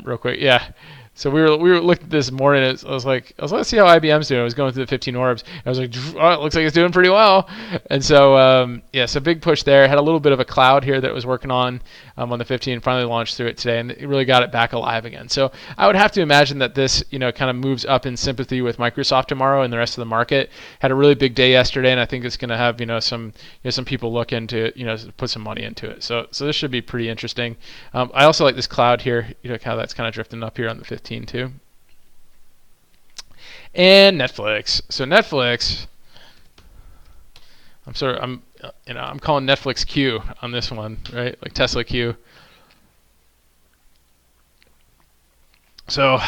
Speaker 1: real quick. Yeah. So we were looking at this morning. I was like, let's see how IBM's doing. I was going through the 15 orbs. I was like, oh, it looks like it's doing pretty well. And so so big push there. Had a little bit of a cloud here that it was working on the 15. Finally launched through it today, and it really got it back alive again. So I would have to imagine that this kind of moves up in sympathy with Microsoft tomorrow and the rest of the market. Had a really big day yesterday, and I think it's going to have some people look into put some money into it. So this should be pretty interesting. I also like this cloud here. How that's kind of drifting up here on the 15 too. And Netflix. So Netflix, I'm calling Netflix Q on this one, right? Like Tesla Q. So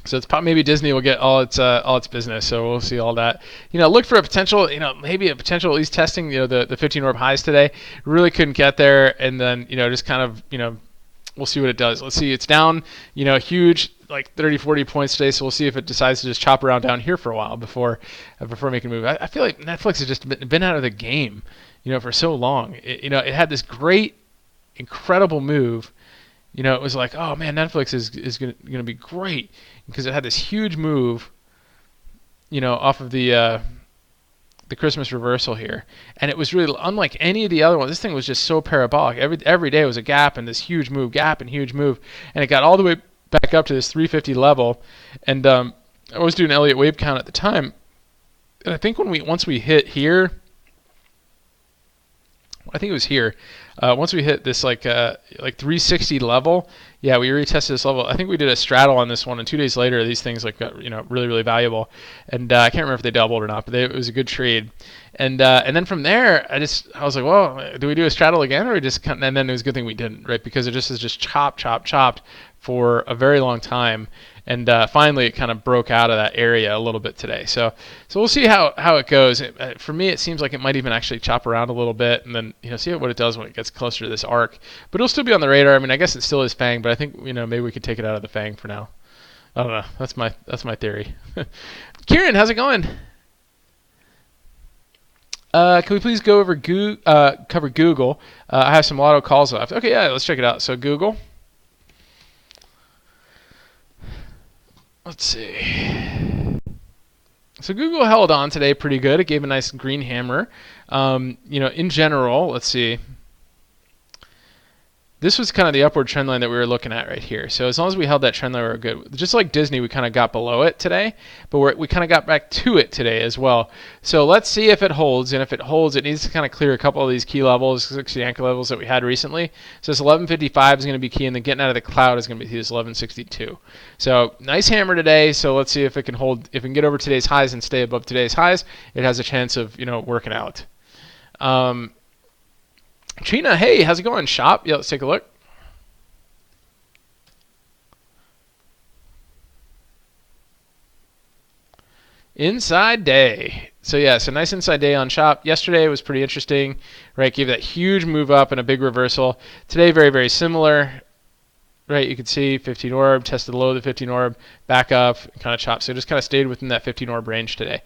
Speaker 1: it's probably maybe Disney will get all its business. So we'll see all that. Look for a potential, maybe a potential at least testing, the 15 orb highs today. Really couldn't get there, and then just kind of we'll see what it does. Let's see. It's down, huge, like 30, 40 points today. So we'll see if it decides to just chop around down here for a while before making a move. I feel like Netflix has just been out of the game, for so long. It had this great, incredible move. It was like, oh man, Netflix is going to be great because it had this huge move, off of the Christmas reversal here, and it was really unlike any of the other ones. This thing was just so parabolic. Every day was a gap and this huge move, and it got all the way back up to this 350 level. And I was doing Elliott wave count at the time, and I think once we hit here, I think it was here. Once we hit this like 360 level, yeah, we retested this level. I think we did a straddle on this one, and 2 days later, these things like got really really valuable. And I can't remember if they doubled or not, but it was a good trade. And then from there, I was like, well, do we do a straddle again, or we just? And then it was a good thing we didn't, right? Because it just is just chopped for a very long time. And finally, it kind of broke out of that area a little bit today. So we'll see how it goes. For me, it seems like it might even actually chop around a little bit, and then see what it does when it gets closer to this arc. But it'll still be on the radar. I mean, I guess it still is Fang, but I think maybe we could take it out of the Fang for now. I don't know. That's my theory. Kieran, how's it going? Can we please go over cover Google? I have some auto calls left. Okay, yeah, let's check it out. So Google. Let's see. So Google held on today pretty good. It gave a nice green hammer. In general, let's see. This was kind of the upward trend line that we were looking at right here. So as long as we held that trend line, we were good. Just like Disney, we kind of got below it today, but we kind of got back to it today as well. So let's see if it holds. And if it holds, it needs to kind of clear a couple of these key levels, 60 anchor levels that we had recently. So this 1155 is going to be key, and then getting out of the cloud is going to be this 1162. So nice hammer today. So let's see if it can hold. If it can get over today's highs and stay above today's highs, it has a chance of working out. Trina, hey, how's it going? Shop? Yeah, let's take a look. Inside day. So yeah, so nice inside day on Shop. Yesterday was pretty interesting, right? Gave that huge move up and a big reversal. Today, very, very similar, right? You can see 15 orb, tested the low of the 15 orb, back up, kind of chopped. So just kind of stayed within that 15 orb range today.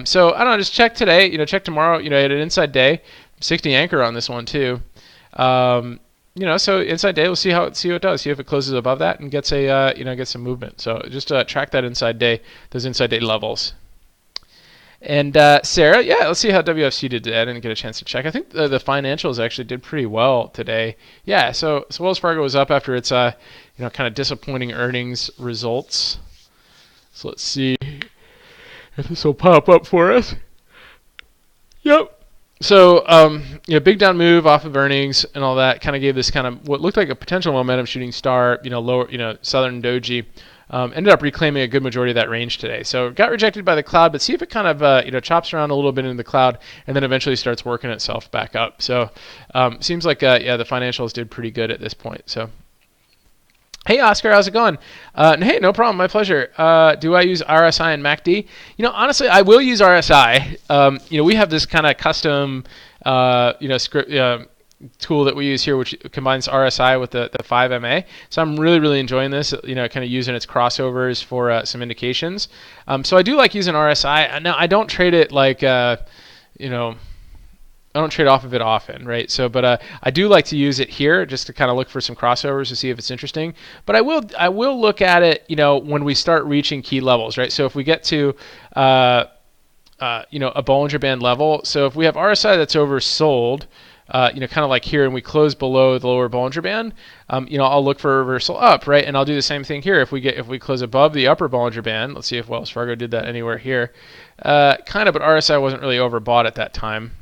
Speaker 1: So I don't know, just check today, check tomorrow. I had an inside day, 60 anchor on this one too. So inside day, we'll see what it does. See if it closes above that and gets gets some movement. So just track that inside day, those inside day levels. And Sarah, yeah, let's see how WFC did today. I didn't get a chance to check. I think the financials actually did pretty well today. Yeah, so Wells Fargo was up after its kind of disappointing earnings results. So let's see if this will pop up for us. Yep. So, big down move off of earnings and all that kind of gave this kind of what looked like a potential momentum shooting star, lower, Southern Doji. Ended up reclaiming a good majority of that range today. So got rejected by the cloud, but see if it kind of, chops around a little bit in the cloud and then eventually starts working itself back up. So seems like, the financials did pretty good at this point. So. Hey, Oscar, how's it going? Hey, no problem. My pleasure. Do I use RSI and MACD? Honestly, I will use RSI. We have this kind of custom, script tool that we use here, which combines RSI with the 5MA. So I'm really, really enjoying this, kind of using its crossovers for some indications. So I do like using RSI. Now, I don't trade it like, I don't trade off of it often, right? So, but I do like to use it here just to kind of look for some crossovers to see if it's interesting. But I will look at it, when we start reaching key levels, right? So if we get to, a Bollinger Band level. So if we have RSI that's oversold, kind of like here, and we close below the lower Bollinger Band, I'll look for a reversal up, right? And I'll do the same thing here. If we close above the upper Bollinger Band, let's see if Wells Fargo did that anywhere here. But RSI wasn't really overbought at that time.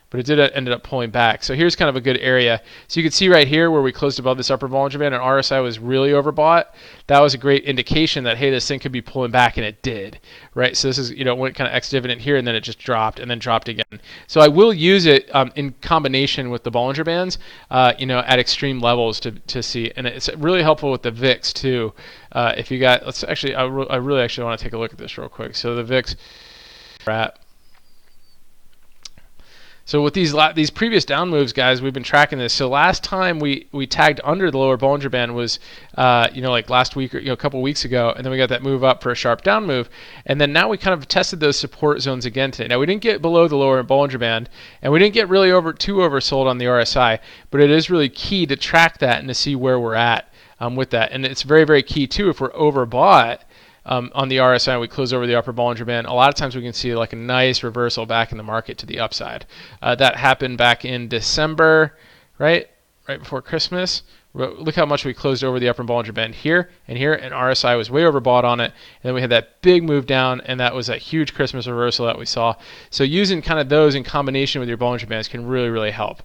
Speaker 1: But it did ended up pulling back. So here's kind of a good area. So you can see right here where we closed above this upper Bollinger Band and RSI was really overbought. That was a great indication that, hey, this thing could be pulling back, and it did, right? So this is, went kind of ex-dividend here, and then it just dropped and then dropped again. So I will use it in combination with the Bollinger Bands, at extreme levels to see. And it's really helpful with the VIX too. If you got, let's actually, I really actually want to take a look at this real quick. So the VIX, so with these previous down moves, guys, we've been tracking this. So last time we tagged under the lower Bollinger Band was, like last week or a couple weeks ago, and then we got that move up for a sharp down move, and then now we kind of tested those support zones again today. Now we didn't get below the lower Bollinger Band, and we didn't get really too oversold on the RSI, but it is really key to track that and to see where we're at with that, and it's very, very key too if we're overbought. On the RSI, we close over the upper Bollinger Band. A lot of times we can see like a nice reversal back in the market to the upside. That happened back in December, right before Christmas, Look how much we closed over the upper Bollinger Band here and here, and RSI was way overbought on it. And then we had that big move down, and that was a huge Christmas reversal that we saw. So using kind of those in combination with your Bollinger Bands can really, really help.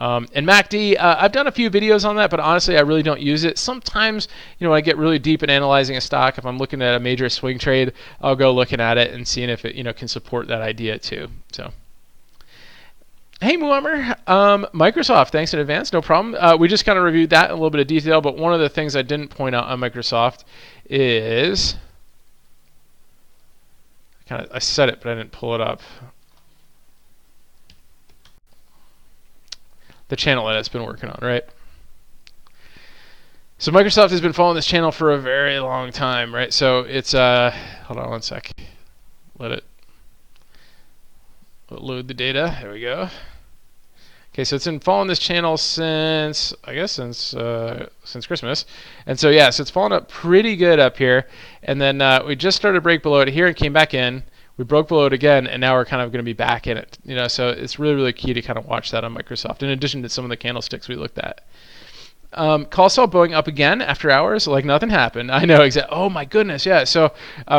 Speaker 1: And MACD, I've done a few videos on that, but honestly, I really don't use it. Sometimes, when I get really deep in analyzing a stock, if I'm looking at a major swing trade, I'll go looking at it and seeing if it, can support that idea too. So. Hey, Muammer. Microsoft, thanks in advance. No problem. We just kind of reviewed that in a little bit of detail, but one of the things I didn't point out on Microsoft is, I said it, but I didn't pull it up. The channel that it's been working on, right? So Microsoft has been following this channel for a very long time, right? So it's, hold on one sec. Let it load the data. There we go. Okay, so it's been following this channel since, I guess, since Christmas. And so, yeah, so it's fallen up pretty good up here. And then we just started to break below it here and came back in. We broke below it again, and now we're kind of going to be back in it. So it's really, really key to kind of watch that on Microsoft, in addition to some of the candlesticks we looked at. Call saw Boeing up again after hours, like nothing happened. I know, exactly. Oh my goodness, yeah. So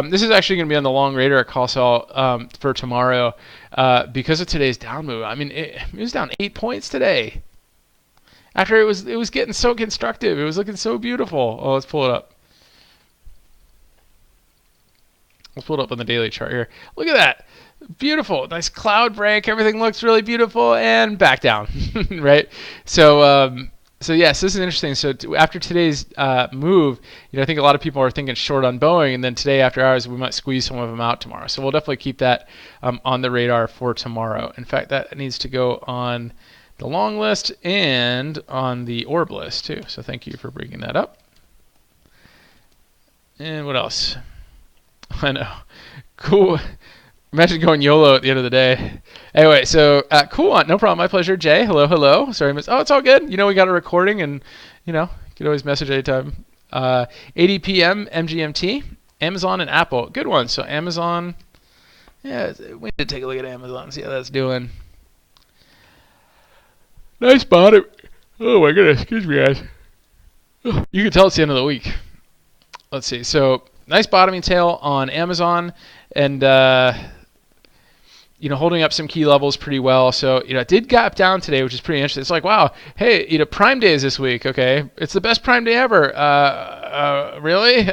Speaker 1: this is actually going to be on the long radar call saw for tomorrow because of today's down move. I mean, it was down 8 points today. After it was getting so constructive, it was looking so beautiful. Oh, let's pull it up. Let's pull it up on the daily chart here. Look at that. Beautiful, nice cloud break. Everything looks really beautiful, and back down, right? So yes, this is interesting. So after today's move, I think a lot of people are thinking short on Boeing, and then today after hours, we might squeeze some of them out tomorrow. So we'll definitely keep that on the radar for tomorrow. In fact, that needs to go on the long list and on the orb list too. So thank you for bringing that up. And what else? I know. Cool. Imagine going YOLO at the end of the day. Anyway, so cool. No problem. My pleasure. Jay, hello, hello. Sorry, miss. Oh, it's all good. We got a recording, and you can always message anytime. 80 p.m. MGMT. Amazon and Apple. Good one. So Amazon. Yeah, we need to take a look at Amazon. See how that's doing. Nice bottom. Oh my goodness. Excuse me, guys. You can tell it's the end of the week. Let's see. So nice bottoming tail on Amazon, and holding up some key levels pretty well. So, it did gap down today, which is pretty interesting. It's like, wow, hey, Prime Day is this week. Okay, it's the best Prime Day ever. Really?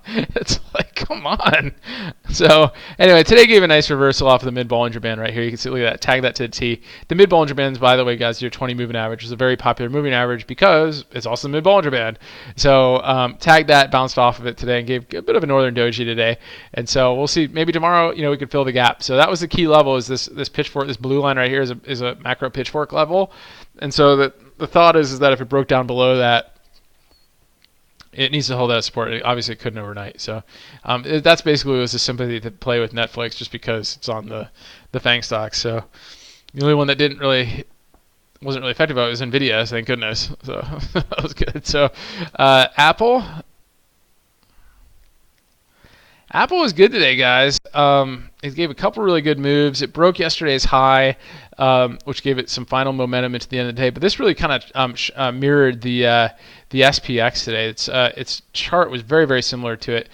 Speaker 1: It's like, come on. So, anyway, today gave a nice reversal off of the mid-Bollinger Band right here. You can see, look at that, tag that to the T. The mid-Bollinger Bands, by the way, guys, your 20 moving average is a very popular moving average because it's also the mid-Bollinger Band. So, tag that, bounced off of it today, and gave a bit of a northern doji today. And so, we'll see. Maybe tomorrow, we could fill the gap. So, that was the key level, is this pitchfork, this blue line right here is a macro pitchfork level. And so, the thought is that if it broke down below that, it needs to hold that support. Obviously, it couldn't overnight. So that's basically was a sympathy to play with Netflix, just because it's on the FANG stocks. So the only one that wasn't really affected by it was Nvidia, thank goodness. So that was good. So Apple was good today, guys. It gave a couple really good moves. It broke yesterday's high, which gave it some final momentum into the end of the day. But this really kind of mirrored the SPX today. Its chart was very, very similar to it.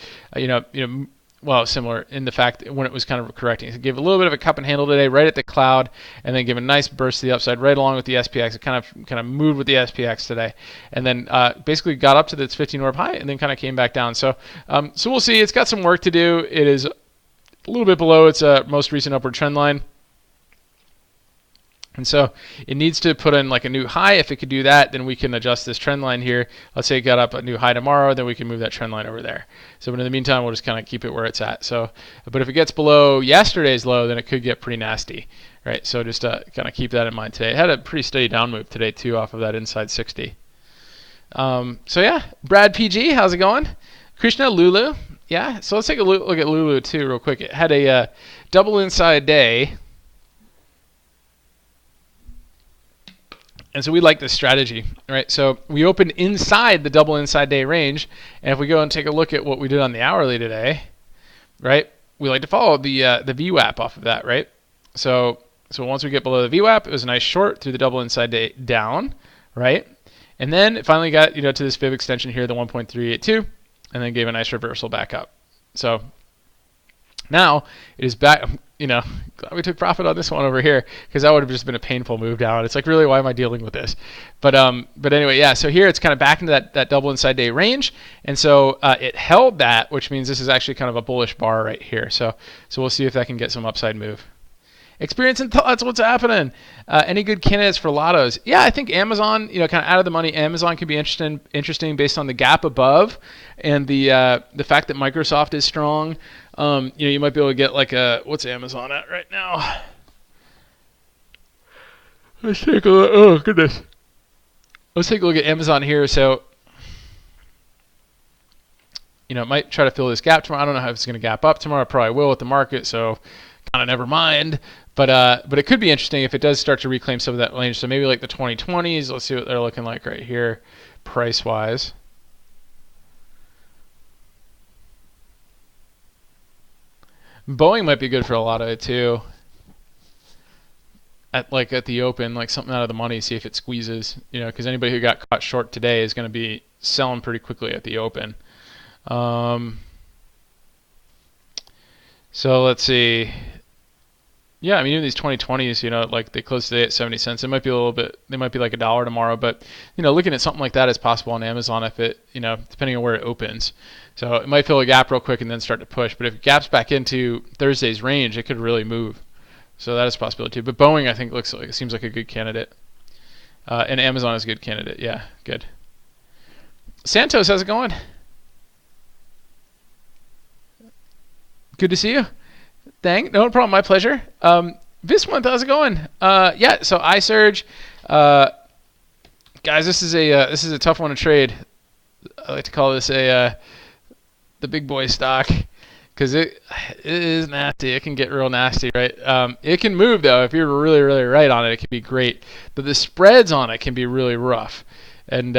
Speaker 1: Well, similar in the fact when it was kind of correcting. It gave a little bit of a cup and handle today, right at the cloud, and then gave a nice burst to the upside right along with the SPX. It kind of moved with the SPX today, and then basically got up to its 15 orb high, and then kind of came back down. So we'll see. It's got some work to do. It is a little bit below its most recent upward trend line. And so it needs to put in like a new high. If it could do that, then we can adjust this trend line here. Let's say it got up a new high tomorrow, then we can move that trend line over there. So but in the meantime, we'll just kind of keep it where it's at. So, but if it gets below yesterday's low, then it could get pretty nasty, right? So just kind of keep that in mind today. It had a pretty steady down move today too off of that inside 60. So yeah, Brad PG, how's it going? Krishna Lulu, yeah. So let's take a look at Lulu too real quick. It had a double inside day. And so we like this strategy, right? So we opened inside the double inside day range, and if we go and take a look at what we did on the hourly today, right? We like to follow the VWAP off of that, right? So once we get below the VWAP, it was a nice short through the double inside day down, right? And then it finally got to this fib extension here, the 1.382, and then gave a nice reversal back up. So now it is back. Glad we took profit on this one over here, because that would have just been a painful move down. It's like, really, why am I dealing with this? But anyway, yeah. So here it's kind of back into that double inside day range, and so it held that, which means this is actually kind of a bullish bar right here. So we'll see if that can get some upside move. Experience and thoughts, what's happening? Any good candidates for lottos? Yeah, I think Amazon, kind of out of the money, Amazon could be interesting based on the gap above and the fact that Microsoft is strong. You might be able to get like what's Amazon at right now? Let's take a look. Oh, goodness. Let's take a look at Amazon here. So, it might try to fill this gap tomorrow. I don't know how it's going to gap up tomorrow. It probably will with the market, so kind of never mind. But it could be interesting if it does start to reclaim some of that range. So maybe like the 2020s. Let's see what they're looking like right here, price-wise. Boeing might be good for a lot of it too. At the open, like something out of the money, see if it squeezes. Because anybody who got caught short today is going to be selling pretty quickly at the open. So let's see. Yeah, I mean, even these 2020s, like they closed today at 70 cents. It might be a little bit. They might be like $1 tomorrow, but looking at something like that is possible on Amazon if it, depending on where it opens. So it might fill a gap real quick and then start to push. But if it gaps back into Thursday's range, it could really move. So that is a possibility too. But Boeing, I think, seems like a good candidate, and Amazon is a good candidate. Yeah, good. Santos, how's it going? Good to see you. No problem. My pleasure. This month, how's it going? Yeah. So iSurge, guys, this is a tough one to trade. I like to call this the big boy stock, because it is nasty. It can get real nasty, right? It can move though. If you're really, really right on it, it can be great. But the spreads on it can be really rough, and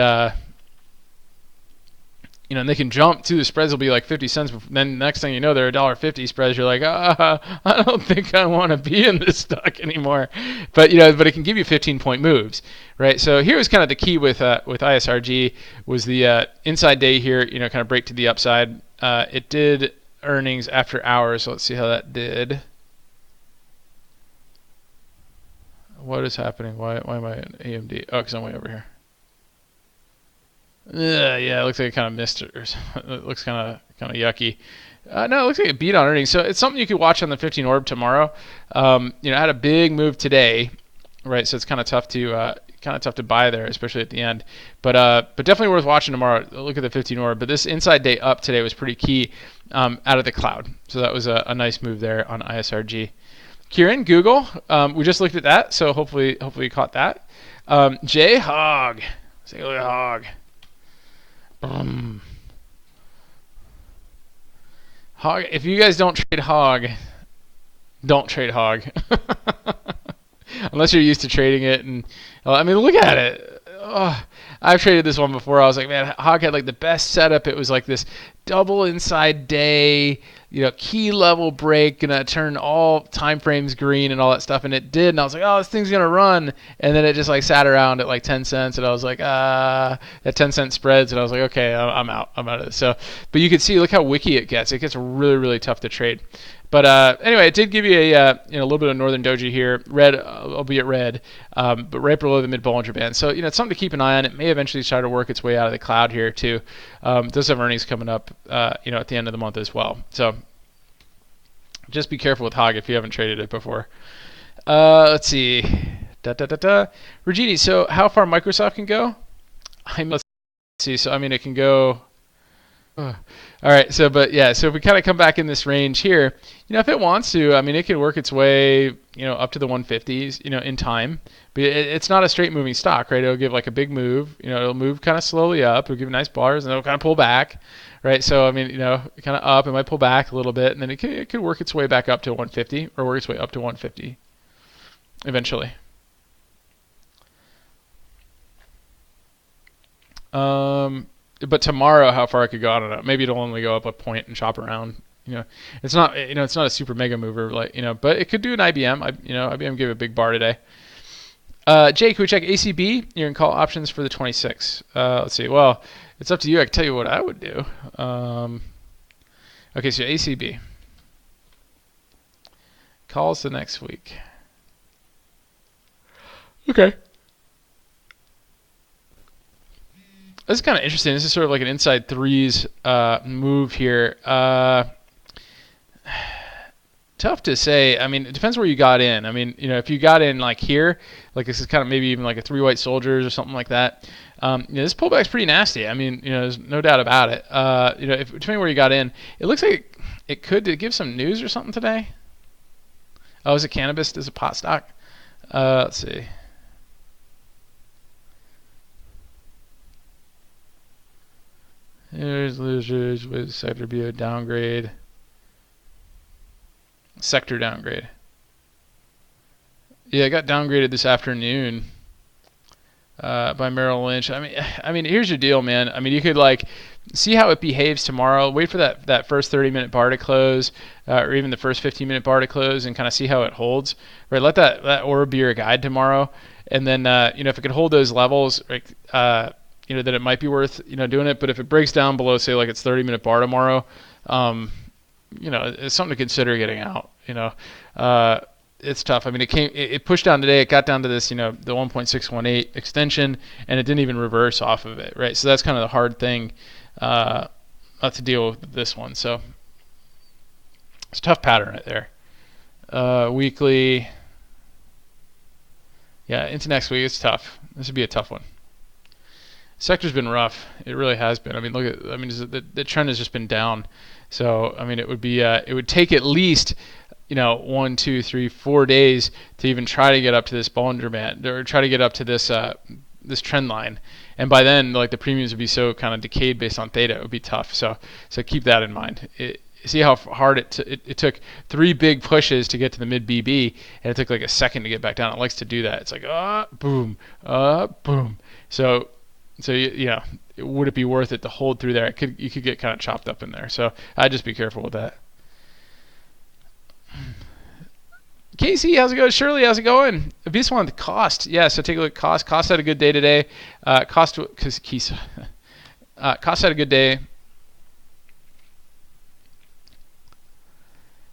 Speaker 1: and they can jump too. The spreads will be like 50 cents. Then next thing you know, they're $1.50 spreads. You're like, I don't think I want to be in this stock anymore. But but it can give you 15-point moves, right? So here was kind of the key with ISRG was the inside day here. Kind of break to the upside. It did earnings after hours. So let's see how that did. What is happening? Why am I in AMD? Oh, because I'm way over here. Yeah, it looks like it kind of missed it. It looks kind of yucky. No, it looks like it beat on earnings. So it's something you could watch on the 15 orb tomorrow. I had a big move today, right? So it's kind of tough to buy there, especially at the end. But definitely worth watching tomorrow. Look at the 15 orb. But this inside day up today was pretty key out of the cloud. So that was a nice move there on ISRG. Kieran, Google. We just looked at that, so hopefully you caught that. J Hog. Let's take a look at Hog. Hog. If you guys don't trade Hog, don't trade Hog. Unless you're used to trading it, and I mean, look at it. I've traded this one before. I was like, man, Hog had like the best setup. It was like this double inside day, key level break, gonna turn all time frames green and all that stuff, and it did. And I was like, oh, this thing's gonna run, and then it just like sat around at like 10 cents, and I was like, at 10-cent spreads, and I was like, okay, I'm out of this. So, but you can see, look how wicky it gets. It gets really, really tough to trade. But anyway, it did give you a little bit of northern doji here, red, albeit red, but right below the mid-Bollinger Band. So it's something to keep an eye on. It may eventually try to work its way out of the cloud here too. Does have earnings coming up, at the end of the month as well. So just be careful with Hog if you haven't traded it before. Let's see, Regini. So how far Microsoft can go? Let's see. So I mean, it can go. All right, so if we kind of come back in this range here, if it wants to, I mean, it can work its way, up to the 150s, in time. But it's not a straight moving stock, right? It'll give like a big move, it'll move kind of slowly up, it'll give nice bars, and it'll kind of pull back, right? So I mean, kind of up, it might pull back a little bit, and then it could work its way back up to 150, or work its way up to 150 eventually. But tomorrow, how far it could go, I don't know. Maybe it'll only go up a point and chop around. It's not a super mega mover, but it could do an IBM. IBM gave a big bar today. Jay, can we check ACB? You're in call options for the 26th. Let's see. Well, it's up to you. I can tell you what I would do. Okay, so ACB. Calls the next week. Okay. This is kind of interesting. This is sort of like an inside threes move here. Tough to say. I mean, it depends where you got in. I mean, if you got in like here, like this is kind of maybe even like a 3 white soldiers or something like that. This pullback's pretty nasty. I mean, there's no doubt about it. Depending where you got in, it looks like it could give some news or something today. Oh, is it cannabis? Is it pot stock? Let's see. Here's losers with sector B downgrade. Sector downgrade. Yeah, it got downgraded this afternoon by Merrill Lynch. I mean, here's your deal, man. I mean, you could like see how it behaves tomorrow. Wait for that first 30-minute bar to close, or even the first 15-minute bar to close, and kind of see how it holds. Right, let that order be your guide tomorrow, and then if it could hold those levels, like then it might be worth doing it. But if it breaks down below, say like it's 30-minute bar tomorrow, it's something to consider getting out. It's tough. I mean, it pushed down today. It got down to this, the 1.618 extension, and it didn't even reverse off of it, right? So that's kind of the hard thing to deal with this one. So it's a tough pattern right there. Weekly, yeah, into next week, it's tough. This would be a tough one. Sector's been rough. It really has been. I mean, the trend has just been down. So, I mean, it would take at least 1, 2, 3, 4 days to even try to get up to this Bollinger Band, or try to get up to this this trend line. And by then, like, the premiums would be so kind of decayed based on theta, it would be tough. So keep that in mind. See how hard it took 3 big pushes to get to the mid BB, and it took like a second to get back down. It likes to do that. It's like boom, boom. So would it be worth it to hold through there? You could get kind of chopped up in there. So I'd just be careful with that. Casey, how's it going? Shirley, how's it going? Abyss one, the cost. Yeah, so take a look at cost. Cost had a good day today. Cost had a good day.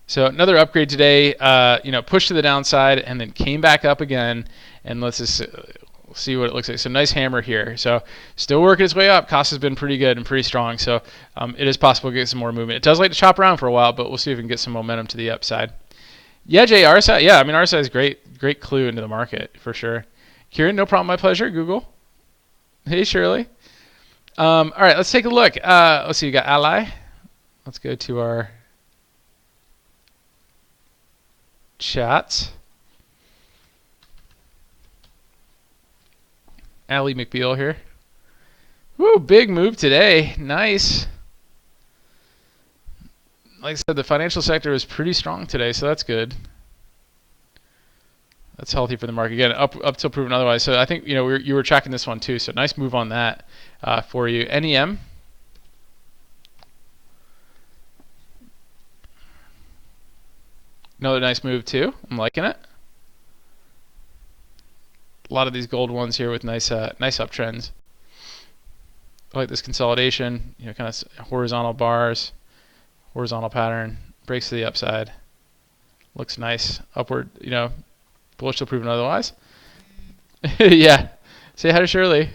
Speaker 1: So another upgrade today. Pushed to the downside and then came back up again. And let's just see what it looks like. So nice hammer here. So still working its way up. Cost has been pretty good and pretty strong. So it is possible to get some more movement. It does like to chop around for a while, but we'll see if we can get some momentum to the upside. Yeah, Jay, RSI. Yeah, I mean, RSI is great clue into the market for sure. Kieran, no problem. My pleasure. Google. Hey, Shirley. All right, let's take a look. Let's see. You got Ally. Let's go to our chat. Ally McBeal here. Woo, big move today. Nice. Like I said, the financial sector is pretty strong today, so that's good. That's healthy for the market. Again, up till proven otherwise. So I think you were tracking this one too. So nice move on that for you. NEM. Another nice move too. I'm liking it. A lot of these gold ones here with nice uptrends. I like this consolidation. Kind of horizontal bars. Horizontal pattern, breaks to the upside, looks nice, upward, bullish till proven otherwise. Yeah, say hi to Shirley.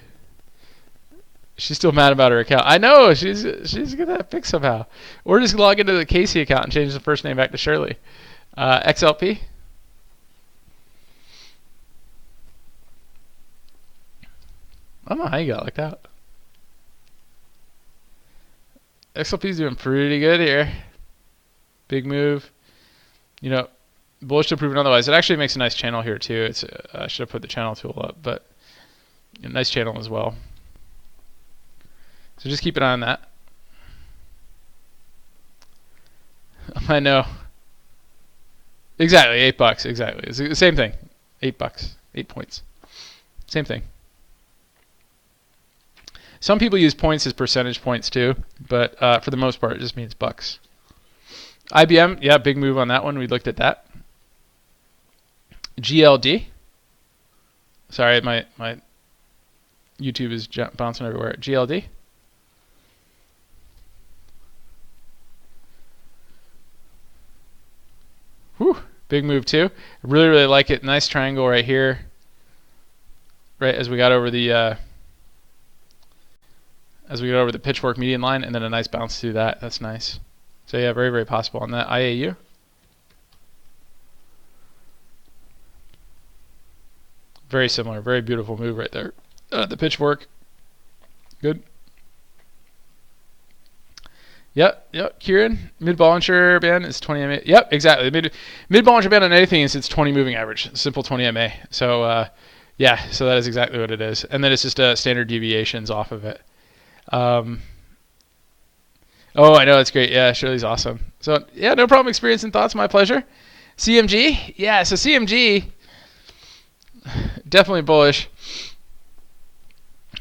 Speaker 1: She's still mad about her account. I know, she's got that fixed somehow. Or just log into the Casey account and change the first name back to Shirley. XLP. I don't know how you got it like that. XLP's doing pretty good here. Big move. Bullish to proven otherwise. It actually makes a nice channel here too. I should have put the channel tool up, but nice channel as well. So just keep an eye on that. I know. Exactly, $8. Exactly. It's the same thing. $8. 8 points. Same thing. Some people use points as percentage points too, but for the most part, it just means bucks. IBM, yeah, big move on that one. We looked at that. GLD, Sorry, my YouTube is bouncing everywhere. GLD. Whew, big move too. I really like it. Nice triangle right here. Right as we got over the pitchfork median line, and then a nice bounce through that. That's nice. So yeah, very possible on that. IAU. Very similar. Very beautiful move right there. The pitchfork. Good. Yep. Kieran, mid Bollinger Band is 20 MA. Yep, exactly. Mid Bollinger Band on anything is its 20 moving average. Simple 20 MA. So yeah, so that is exactly what it is. And then it's just standard deviations off of it. Oh, I know, it's great. Yeah, Shirley's awesome. So yeah, no problem. Experience and thoughts. My pleasure. CMG. Yeah, so CMG. Definitely bullish.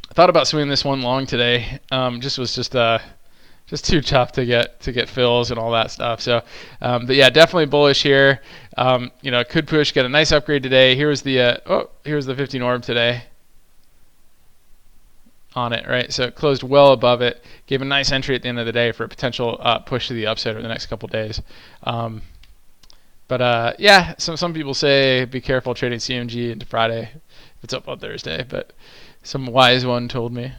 Speaker 1: I thought about swinging this one long today. Just too tough to get fills and all that stuff. So, but yeah, definitely bullish here. Could push, get a nice upgrade today. Here's the 50 norm today on it, right? So it closed well above it. Gave a nice entry at the end of the day for a potential push to the upside over the next couple days. But yeah, some people say be careful trading CMG into Friday if it's up on Thursday, but some wise one told me.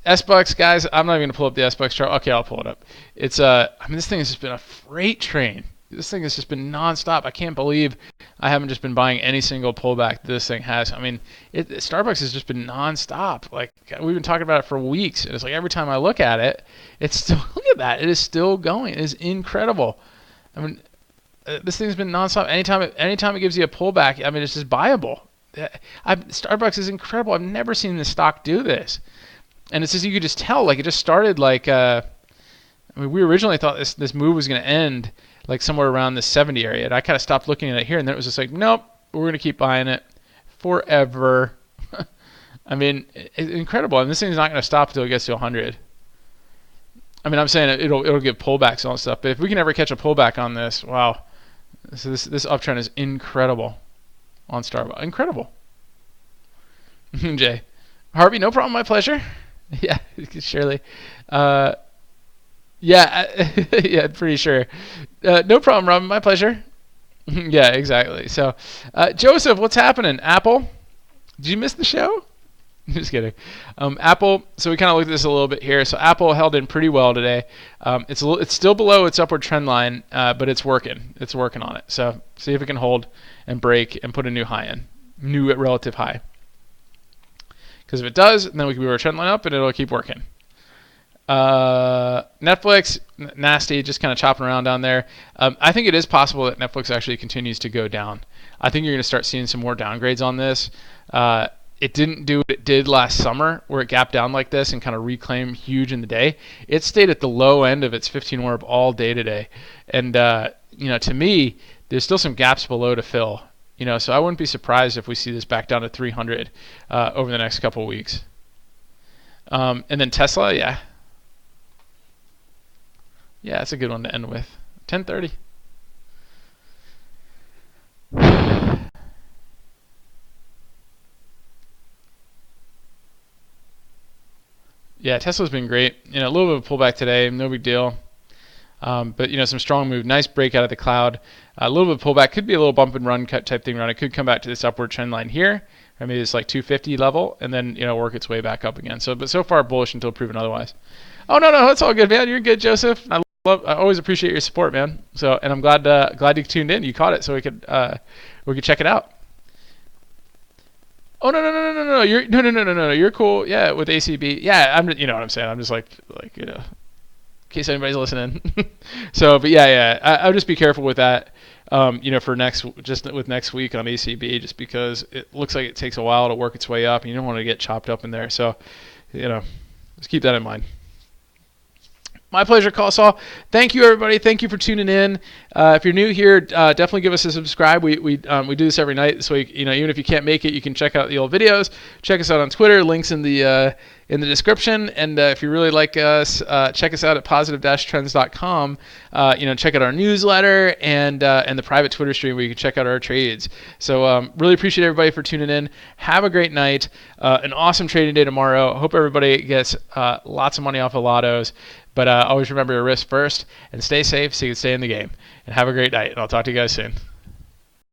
Speaker 1: S-Bucks, guys, I'm not even going to pull up the S-Bucks chart. Okay, I'll pull it up. It's this thing has just been a freight train. This thing has just been nonstop. I can't believe I haven't just been buying any single pullback this thing has. I mean, Starbucks has just been nonstop. Like, we've been talking about it for weeks, and it's like every time I look at it, it's still, look at that. It is still going. It is incredible. I mean, this thing's been nonstop. Anytime it gives you a pullback, I mean, it's just buyable. Starbucks is incredible. I've never seen this stock do this. And it's just, you could just tell, like, it just started like, we originally thought this move was going to end like somewhere around the 70 area. And I kind of stopped looking at it here, and then it was just like, nope, we're going to keep buying it forever. I mean, it's incredible. And this thing's not going to stop until it gets to 100. I mean, I'm saying it'll give pullbacks and all that stuff. But if we can ever catch a pullback on this, wow. So this uptrend is incredible on Starbucks. Incredible. Jay. Harvey, no problem. My pleasure. Yeah, surely. Yeah, yeah, pretty sure. No problem, Robin. My pleasure. Yeah, exactly. So, Joseph, what's happening? Apple? Did you miss the show? Just kidding. Apple. So we kind of looked at this a little bit here. So Apple held in pretty well today. It's still below its upward trend line, but it's working. It's working on it. So see if it can hold and break and put a new high in, new relative high. Because if it does, then we can move our trend line up and it'll keep working. Netflix, nasty, just kind of chopping around down there. I think it is possible that Netflix actually continues to go down. I think you're going to start seeing some more downgrades on this. It didn't do what it did last summer, where it gapped down like this and kind of reclaimed huge in the day. It stayed at the low end of its 15 orb all day today. And, to me, there's still some gaps below to fill. So I wouldn't be surprised if we see this back down to 300 over the next couple of weeks. And then Tesla, yeah. Yeah, that's a good one to end with. 10:30. Yeah, Tesla's been great. A little bit of a pullback today, no big deal. But some strong move, nice break out of the cloud. A little bit of pullback, could be a little bump and run cut type thing around. It could come back to this upward trend line here, or maybe it's like 250 level, and then work its way back up again. But so far bullish until proven otherwise. Oh no, that's all good, man. You're good, Joseph. I always appreciate your support, man. So, and I'm glad you tuned in. You caught it, so we could check it out. Oh no! You're no. You're cool. Yeah, with ACB. Yeah, I'm. You know what I'm saying. I'm just like in case anybody's listening. So, but yeah. I'll just be careful with that. For next week on ACB, just because it looks like it takes a while to work its way up, and you don't want to get chopped up in there. So, just keep that in mind. My pleasure, call Saul. Thank you, everybody. Thank you for tuning in. If you're new here, definitely give us a subscribe. We do this every night, so even if you can't make it, you can check out the old videos. Check us out on Twitter. Links in the description. And if you really like us, check us out at positive-trends.com. Check out our newsletter and the private Twitter stream where you can check out our trades. So really appreciate everybody for tuning in. Have a great night. An awesome trading day tomorrow. Hope everybody gets lots of money off of lottos. But always remember your risk first and stay safe so you can stay in the game. And have a great night. And I'll talk to you guys soon.